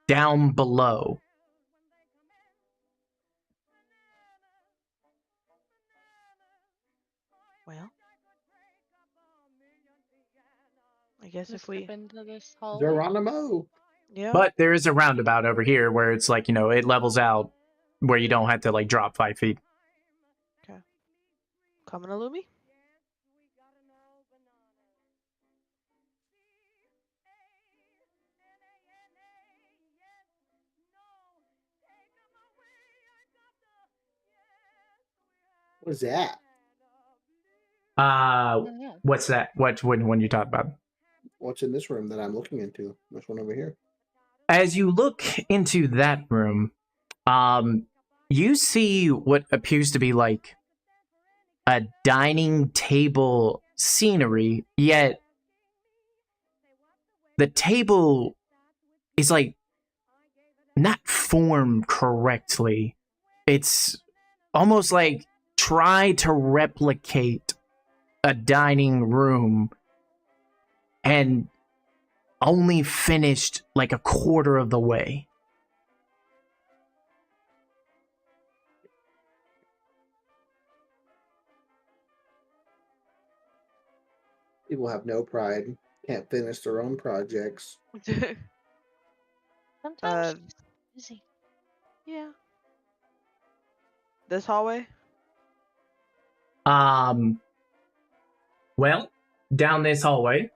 down below. Well, I guess Let's if we... step into this hallway. Geronimo. Yeah. But there is a roundabout over here where it's like, it levels out where you don't have to like drop 5 feet. Coming to Lumi? What is that? What's that? What when you talk about? What's in this room that I'm looking into? This one over here. As you look into that room, you see what appears to be like a dining table scenery, yet the table is like not formed correctly. It's almost like try to replicate a dining room and only finished like a quarter of the way. People have no pride. Can't finish their own projects. Sometimes she's busy. Yeah. This hallway? Well, down this hallway,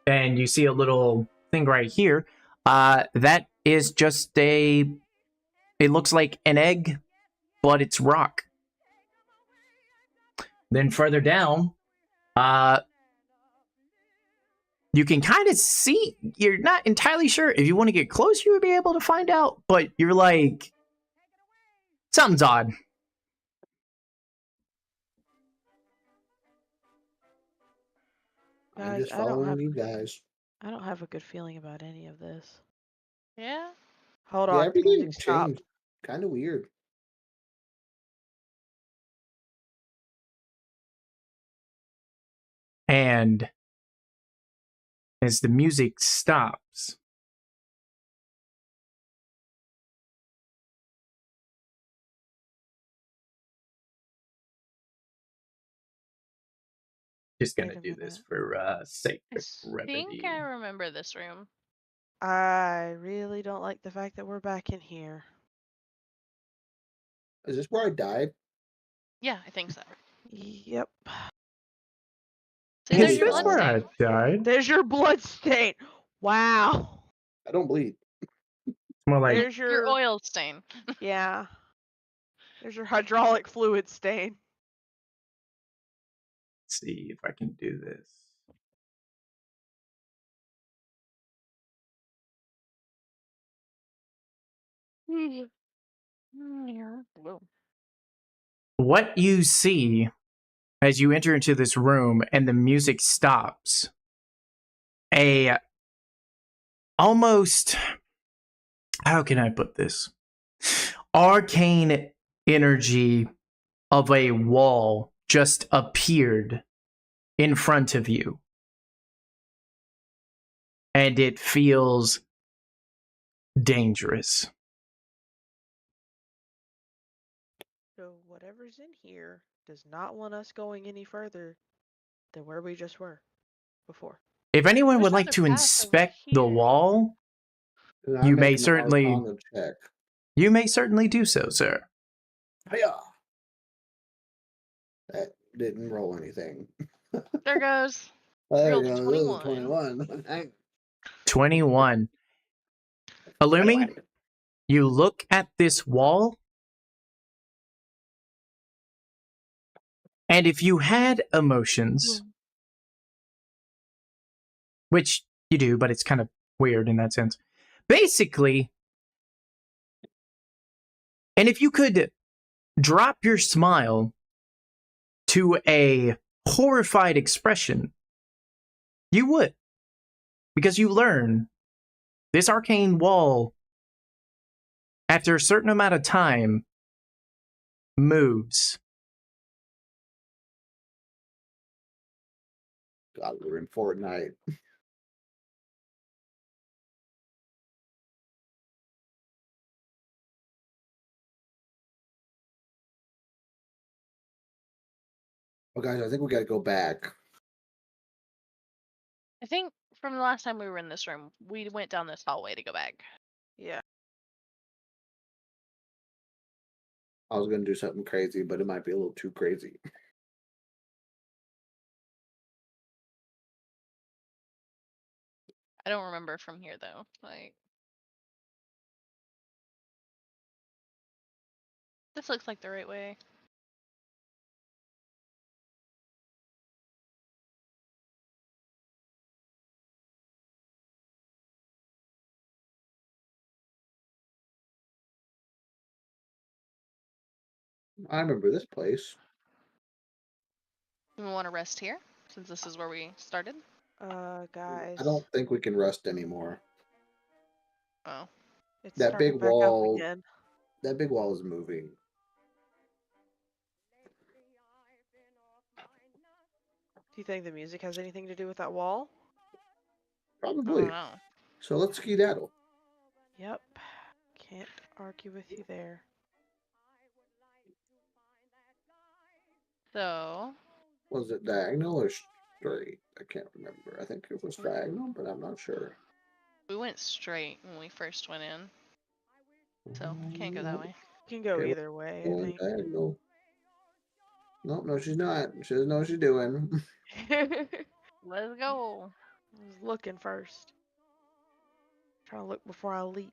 and you see a little thing right here. That is just it looks like an egg, but it's rock. Then further down, You can kind of see, you're not entirely sure. If you want to get close, you would be able to find out, but you're like, something's odd. I'm Guys, just following you guys. I don't have a good feeling about any of this. Yeah. Hold Yeah, on, the everything music stopped. changed. Kind of weird. And as the music stops, just gonna Wait a do this minute. for sake I of brevity. think I remember this room. I really don't like the fact that we're back in here. Is this where I died? Yeah, I think so. Yep. See, Holy there's your cow. blood stain. died? There's your blood stain. Wow. I don't bleed. More like, There's Your your oil stain. yeah. There's your hydraulic fluid stain. let's see if I can do this. Whoa. What you see as you enter into this room and the music stops, a almost, how can I put this? Arcane energy of a wall just appeared in front of you. And it feels dangerous. So whatever's in here does not want us going any further than where we just were before. If anyone There's would like another to path over inspect the here. wall, And I'm you may making an Arcana check. certainly do so, sir. Hiya! That didn't roll anything. There goes. There Rolled we a go. This is 21. 21. 21. Illumi, 21. you look at this wall, and if you had emotions, which you do, but it's kind of weird in that sense. Basically, and if you could drop your smile to a horrified expression, you would. Because you learn this arcane wall, after a certain amount of time, moves. God, we're in Fortnite. Oh, guys, I think we got to go back. I think from the last time we were in this room, we went down this hallway to go back. Yeah. I was going to do something crazy, but it might be a little too crazy. I don't remember from here though. Like, this looks like the right way. I remember this place. We want to rest here since this is where we started. Guys. I don't think we can rest anymore. Oh, It's That starting big back up wall. again. That big wall is moving. Do you think the music has anything to do with that wall? I don't Probably. know. So let's skedaddle. Yep. Can't argue with you there. So Was it diagonal or straight? I can't remember. I think it was diagonal, but I'm not sure. we went straight when we first went in. So can't go that way. You can go Okay, either way, I going think. diagonal. Nope, no, she's not. She doesn't know what she's doing. Let's go. I was looking first. Trying to look before I leap.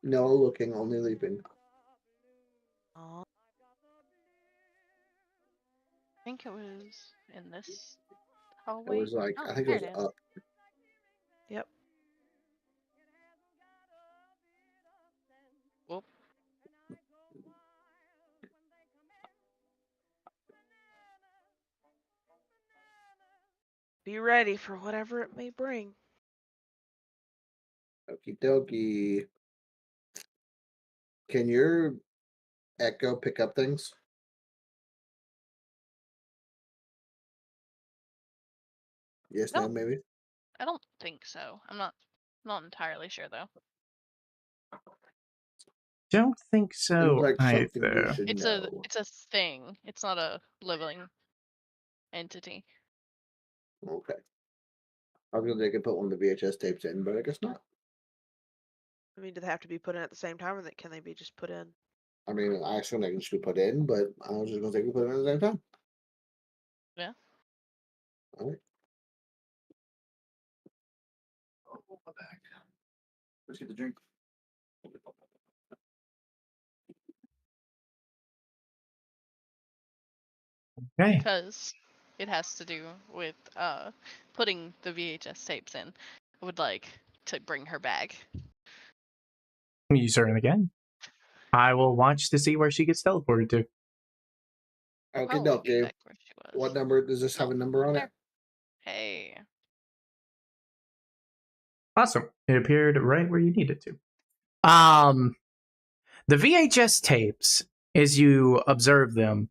No looking, only leaping. Aw. I think it was in this Hallway. was like, Oh, I think there it it was is. up. Yep. Whoop. Be ready for whatever it may bring. Okie dokie. Can your echo pick up things? Yes, no, No. maybe. I don't think so. I'm not entirely sure though. Don't think Seems so like something you either. should It's know. a thing. It's not a living entity. Okay. I was gonna say they could put one of the VHS tapes in, but I guess not. I mean, do they have to be put in at the same time, or can they be just put in? I mean, I assume they can just be put in, but I was just gonna say we put it in at the same time. Yeah. All right. Oh, my bag. Let's get the drink. Okay. Because it has to do with putting the VHS tapes in. I would like to bring her bag. You certainly can. I will watch to see where she gets teleported to. I'll Okay, probably be okay. back where she was. What number does this have a Nope, number on it? there. Hey. Awesome. It appeared right where you needed to. The VHS tapes, as you observe them,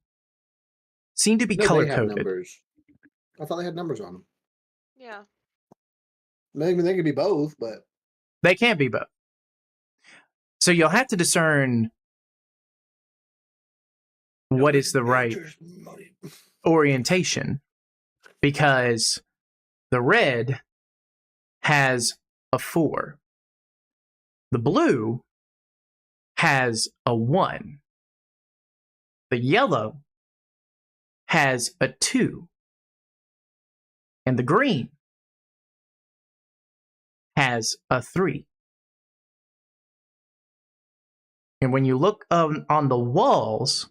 seem to be No, color they have coded. numbers. I thought they had numbers on them. Yeah. Maybe they could be both, but They can be both. So you'll have to discern what is the right orientation, because the red has a 4. The blue has a 1. The yellow has a 2. And the green has a 3. And when you look on the walls,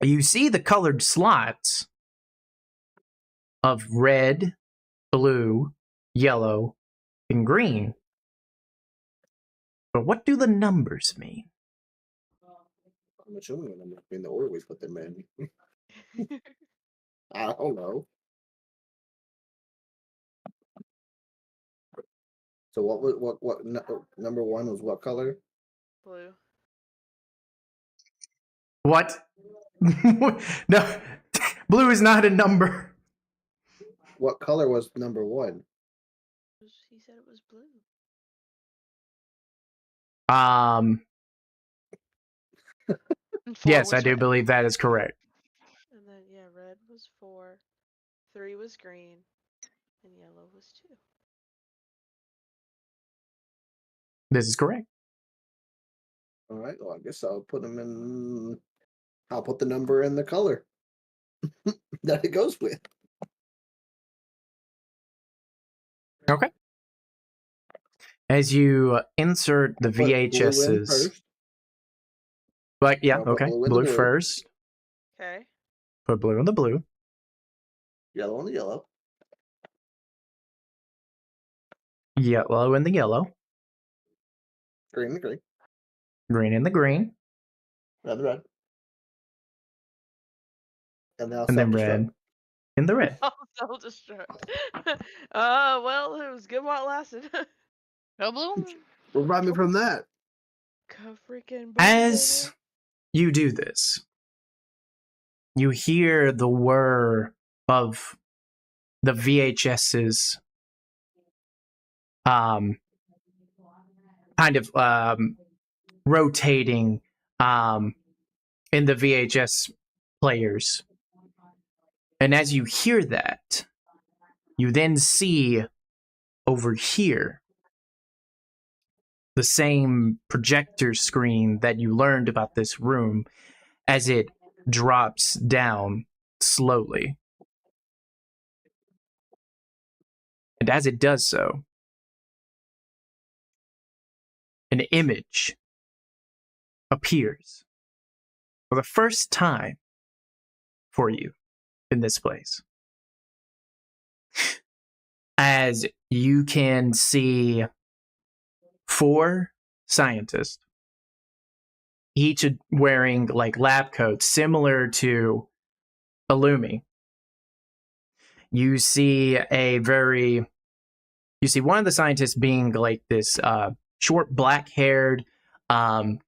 you see the colored slots of red, blue, yellow, and green. But what do the numbers mean? I'm assuming the numbers in the order we put them in. I don't know. So what number one was what color? Blue. What? No, blue is not a number. What color was number one? He said it was blue. And 4 Yes, I was do red. believe that is correct. And then, yeah, red was 4. 3 was green. And yellow was 2. This is correct. All right. Well, I guess I'll put them in. I'll put the number in the color that it goes with. Okay. As you insert the Put blue in VHSs, first. like yeah, I'll put okay, blue in the blue blue. first. Okay. Put blue in the blue. Yellow on the yellow. Yellow in the yellow. Green in the green. Green in the green. Red in the red. And now And then self-destruct. red in the red. Oh, self-destruct. Well, it was good while it lasted. No blue? Revive me from that. Go freaking boom, As baby. you do this, you hear the whir of the VHS's kind of rotating in the VHS players. And as you hear that, you then see over here the same projector screen that you learned about this room as it drops down slowly. And as it does so, an image appears for the first time for you in this place. as you can see 4 scientists, each wearing like lab coats similar to Illumi. You see one of the scientists being like this short, black-haired, in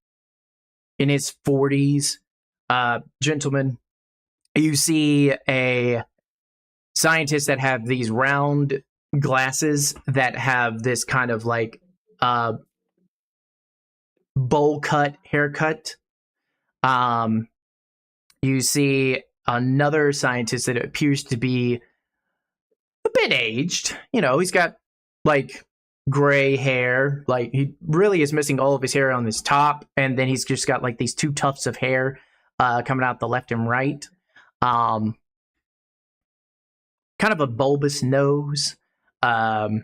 his 40s gentleman. You see a scientist that have these round glasses that have this kind of like bowl cut haircut. You see another scientist that appears to be a bit aged. You know, he's got like gray hair. Like he really is missing all of his hair on his top, and then he's just got like these 2 tufts of hair coming out the left and right. Kind of a bulbous nose, and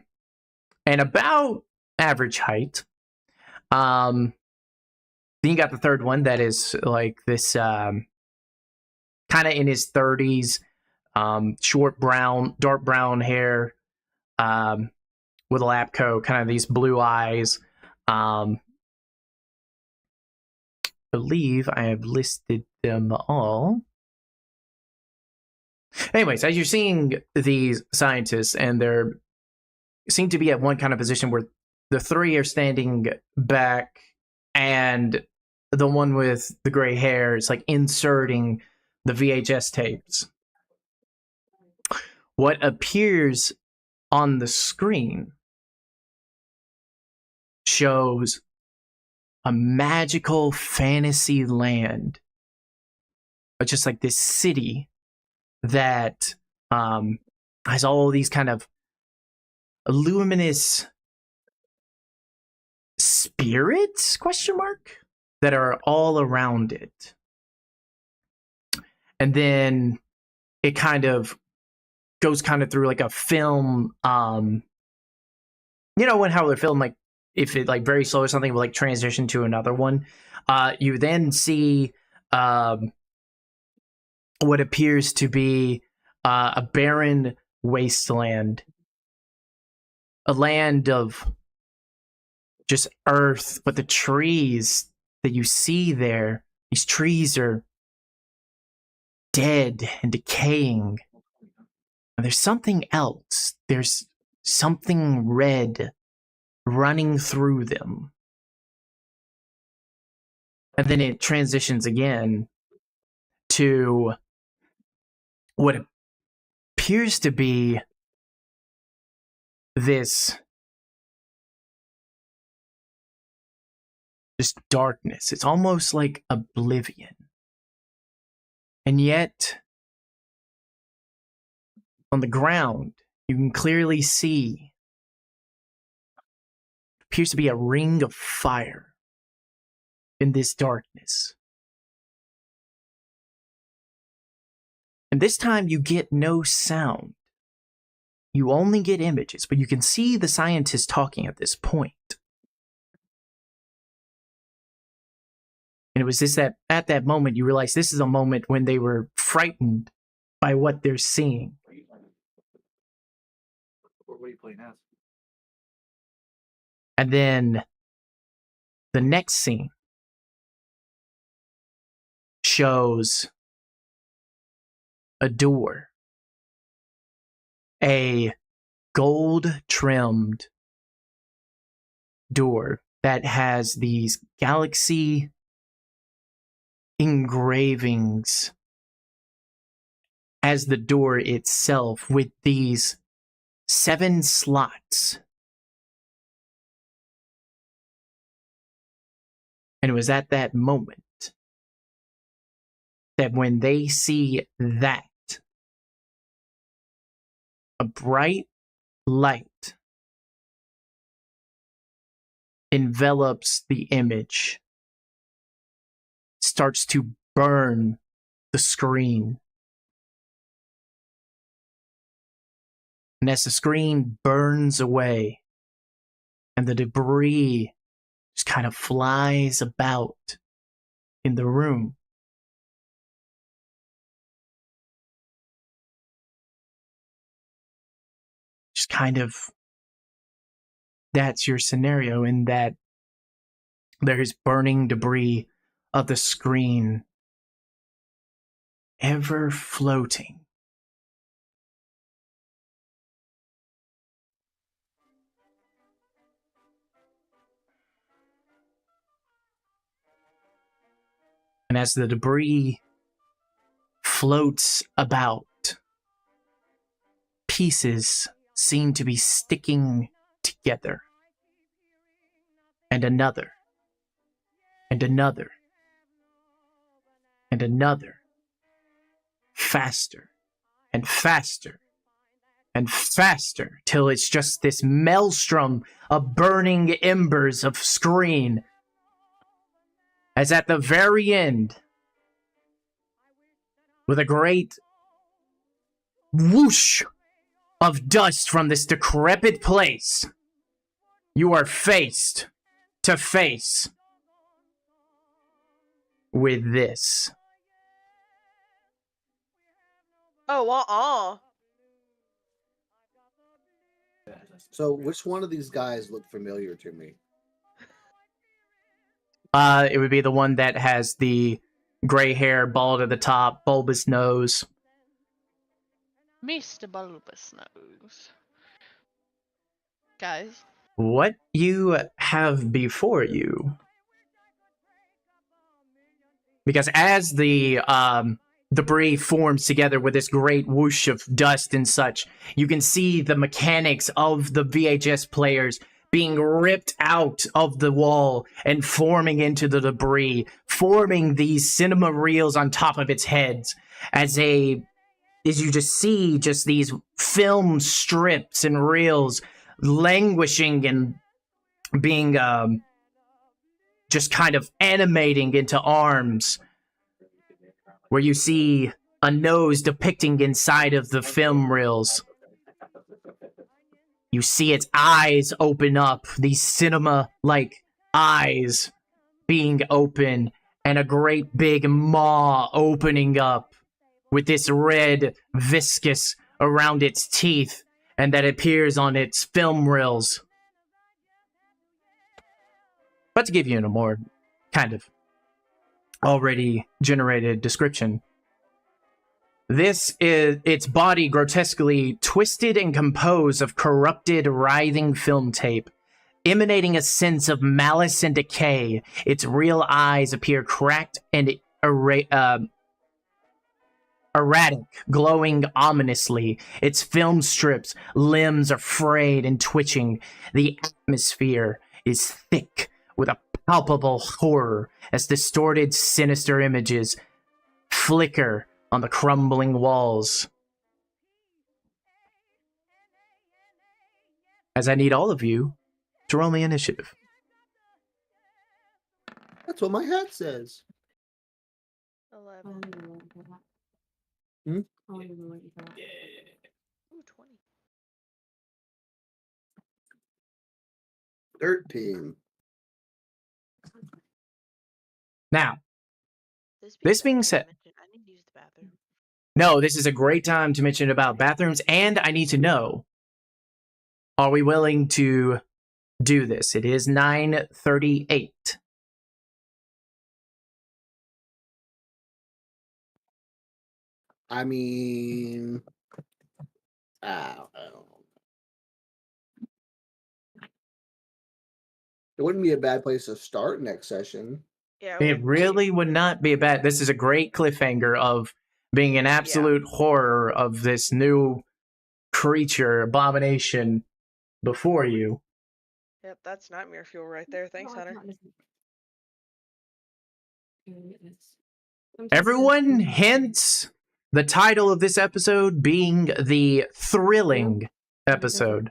about average height. Then you got the third one that is like this kind of in his 30s, short brown, dark brown hair, with a lab coat, kind of these blue eyes. Believe I have listed them all. Anyways, as you're seeing these scientists, and they're seem to be at one kind of position where the 3 are standing back, and the one with the gray hair is like inserting the VHS tapes. What appears on the screen shows a magical fantasy land, just like this city that has all these kind of luminous spirits, question mark, that are all around it. And then it kind of goes kind of through like a film, you know, when how they film, like if it like very slow or something, will like transition to another one. You then see what appears to be a barren wasteland, a land of just earth, but the trees that you see there, these trees are dead and decaying. And there's something else. There's something red running through them. And then it transitions again to what appears to be this darkness. It's almost like oblivion. And yet, on the ground, you can clearly see appears to be a ring of fire in this darkness. And this time you get no sound. You only get images, but you can see the scientists talking at this point. And it was this that at that moment you realize this is a moment when they were frightened by what they're seeing. What are you playing as? And then the next scene shows a door, a gold-trimmed door that has these galaxy engravings as the door itself, with these 7 slots. And it was at that moment that when they see that, a bright light envelops the image, starts to burn the screen. And as the screen burns away and the debris just kind of flies about in the room, just kind of, that's your scenario, in that there's burning debris of the screen ever floating. And as the debris floats about, pieces seem to be sticking together. And another. And another. And another. Faster. And faster. And faster. Till it's just this maelstrom of burning embers of screen. As at the very end, with a great whoosh of dust from this decrepit place, you are faced to face with this. Oh, So, which one of these guys look familiar to me? It would be the one that has the gray hair, bald at the top, bulbous nose. Mr. Bulbous Nose. Guys, What you have before you, because as the debris forms together with this great whoosh of dust and such, you can see the mechanics of the VHS players being ripped out of the wall and forming into the debris, forming these cinema reels on top of its heads as you just see just these film strips and reels languishing and being just kind of animating into arms, where you see a nose depicting inside of the film reels. You see its eyes open up, these cinema-like eyes being open, and a great big maw opening up with this red viscous around its teeth, and that appears on its film reels. But to give you a more kind of already generated description, this is its body grotesquely twisted and composed of corrupted, writhing film tape, emanating a sense of malice and decay. Its real eyes appear cracked and erratic, glowing ominously. Its film strips, limbs are frayed and twitching. The atmosphere is thick with a palpable horror as distorted, sinister images flicker on the crumbling walls. As I need all of you to roll me initiative. That's what my hat says. 11. Hmm? Ooh, 20. Dirt team. Now, be this a being bad said, mention. I need to use the bathroom. no, this is a great time to mention about bathrooms, and I need to know, are we willing to do this? It is 9:38. I mean, I don't know. It wouldn't be a bad place to start next session. Yeah, It really would not be a bad. This is a great cliffhanger of being an absolute horror of this new creature, abomination before you. Yep, that's nightmare fuel right there. Thanks, Hunter. Everyone, hence the title of this episode being the thrilling episode.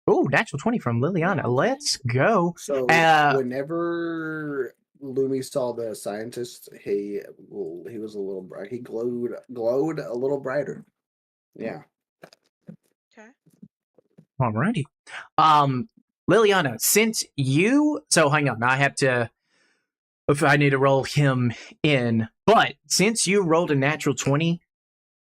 Oh, natural 20 from Liliana. Let's go. So whenever Lumi saw the scientist, he was a little bright. He glowed a little brighter. Yeah. Okay. Alrighty. Liliana, since you, so hang on, I need to roll him in. But since you rolled a natural 20,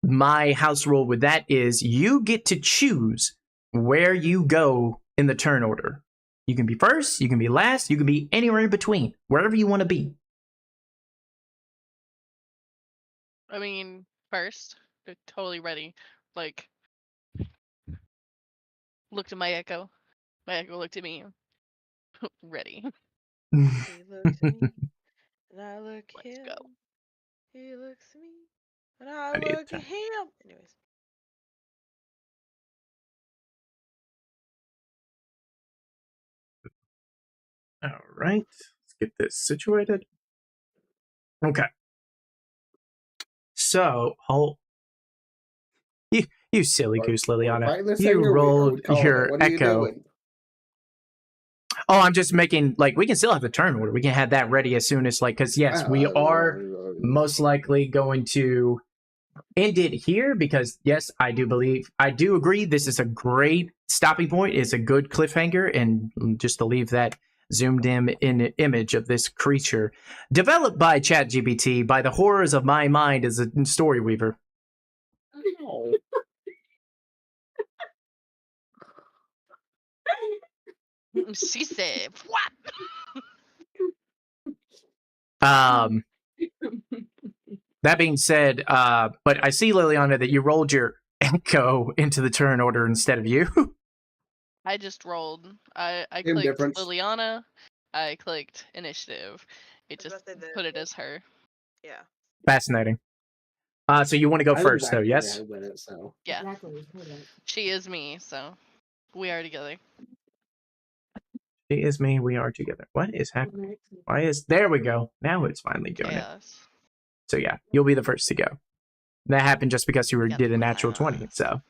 my house rule with that is you get to choose where you go in the turn order. You can be first, you can be last, you can be anywhere in between, wherever you want to be. I mean, first, they're totally ready. Like, looked at my echo. My echo looked at me. Ready. He looks at me, and I look at Let's him. go. He looks at me, and I Ready, look at him. Anyways. All right, let's get this situated. Okay. So, you silly goose, Liliana. Fighting this You thing, or rolled we calling your it? What are you echo. doing? Oh, I'm just making, like, we can still have the turn order. We can have that ready as soon as, like, because yes, we are most likely going to end it here because, yes, I do agree this is a great stopping point. It's a good cliffhanger. And just to leave that zoomed in image of this creature developed by ChatGPT by the horrors of my mind as a story weaver. No. She said, "What?" That being said, but I see, Liliana, that you rolled your echo into the turn order instead of you. I just rolled. I Same clicked difference. Liliana. I clicked initiative. It I was just about to say put it as her. Yeah. Fascinating. So you want to go I first, though, exactly yes? I read it, so. Yeah. She is me, so we are together. She is me, we are together. What is happening? There we go. Now it's finally doing it. Chaos. So yeah, you'll be the first to go. That happened just because you Got did a the natural class. 20, so.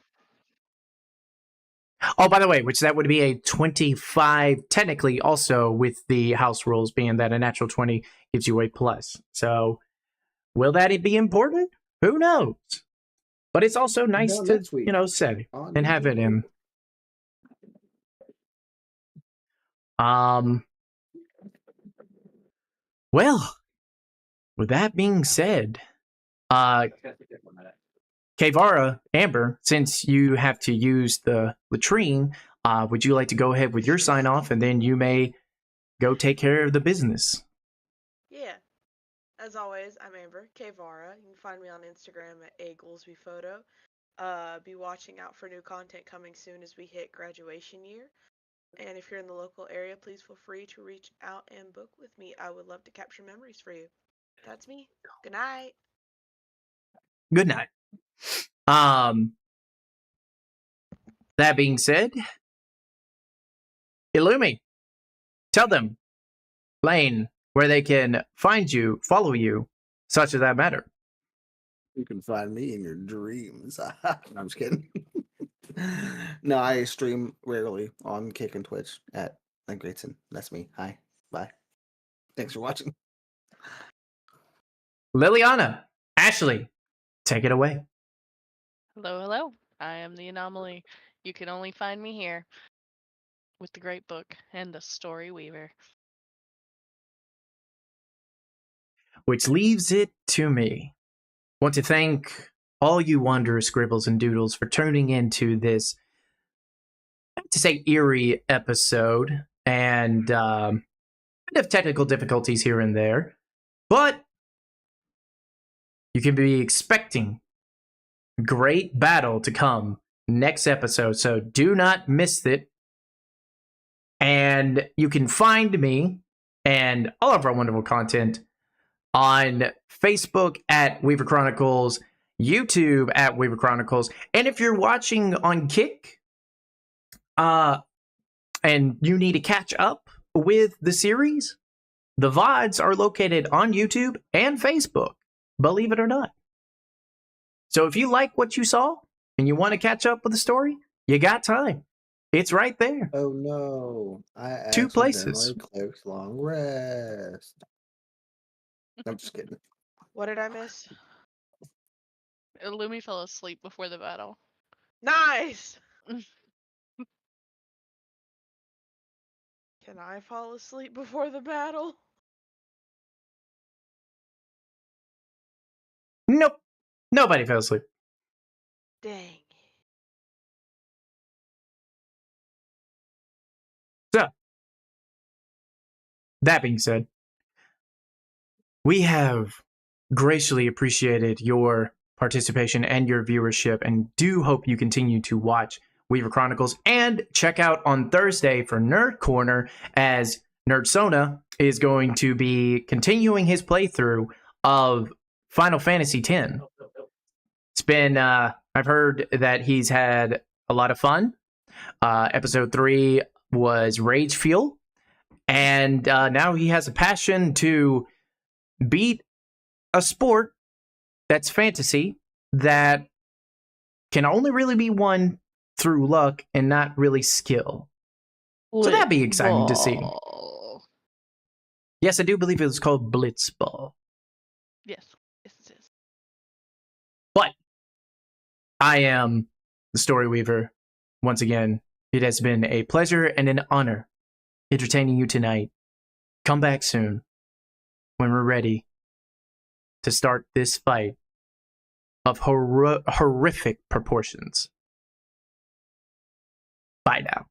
Oh, by the way, which that would be a 25, technically also with the house rules being that a natural 20 gives you a plus. So will that be important? Who knows? But it's also nice Until to, next week. say On and have it in. Well, with that being said, Kevara, Amber, since you have to use the latrine, would you like to go ahead with your sign off and then you may go take care of the business? Yeah. As always, I'm Amber, Kvara. You can find me on Instagram at @AGlesbyPhoto. Be watching out for new content coming soon as we hit graduation year. And if you're in the local area, please feel free to reach out and book with me. I would love to capture memories for you. That's me. Good night. Good night. That being said, Illumi, tell them, Lane, where they can find you, follow you, such as that matter. You can find me in your dreams. No, I'm just kidding. No, I stream rarely on Kick and Twitch at Grayson. That's me. Hi. Bye. Thanks for watching. Liliana, Ashley, take it away. Hello, hello. I am the anomaly. You can only find me here with the great book and the story weaver. Which leaves it to me. Want to thank all you Wanderer Scribbles and Doodles for tuning into this, I have to say, eerie episode and bit of technical difficulties here and there, but you can be expecting great battle to come next episode, so do not miss it. And you can find me and all of our wonderful content on Facebook at Weaver Chronicles, YouTube at Weaver Chronicles, and if you're watching on Kick, and you need to catch up with the series, the VODs are located on YouTube and Facebook, believe it or not. So if you like what you saw and you want to catch up with the story, you got time. It's right there. Oh no. I Two places. accidentally clicked long rest. I'm just kidding. What did I miss? Illumi fell asleep before the battle. Nice! Can I fall asleep before the battle? Nope. Nobody fell asleep. Dang. So, that being said, we have graciously appreciated your participation and your viewership, and do hope you continue to watch Weaver Chronicles and check out on Thursday for Nerd Corner, as Nerdsona is going to be continuing his playthrough of Final Fantasy X. It's been, I've heard that he's had a lot of fun. Episode 3 was Rage Fuel, and now he has a passion to beat a sport that's fantasy that can only really be won through luck and not really skill. So that'd be exciting to see. Blitzball. Yes, I do believe it was called Blitzball. Yes. Yes, it is. But I am the Story Weaver. Once again, it has been a pleasure and an honor entertaining you tonight. Come back soon when we're ready to start this fight of horrific proportions. Bye now.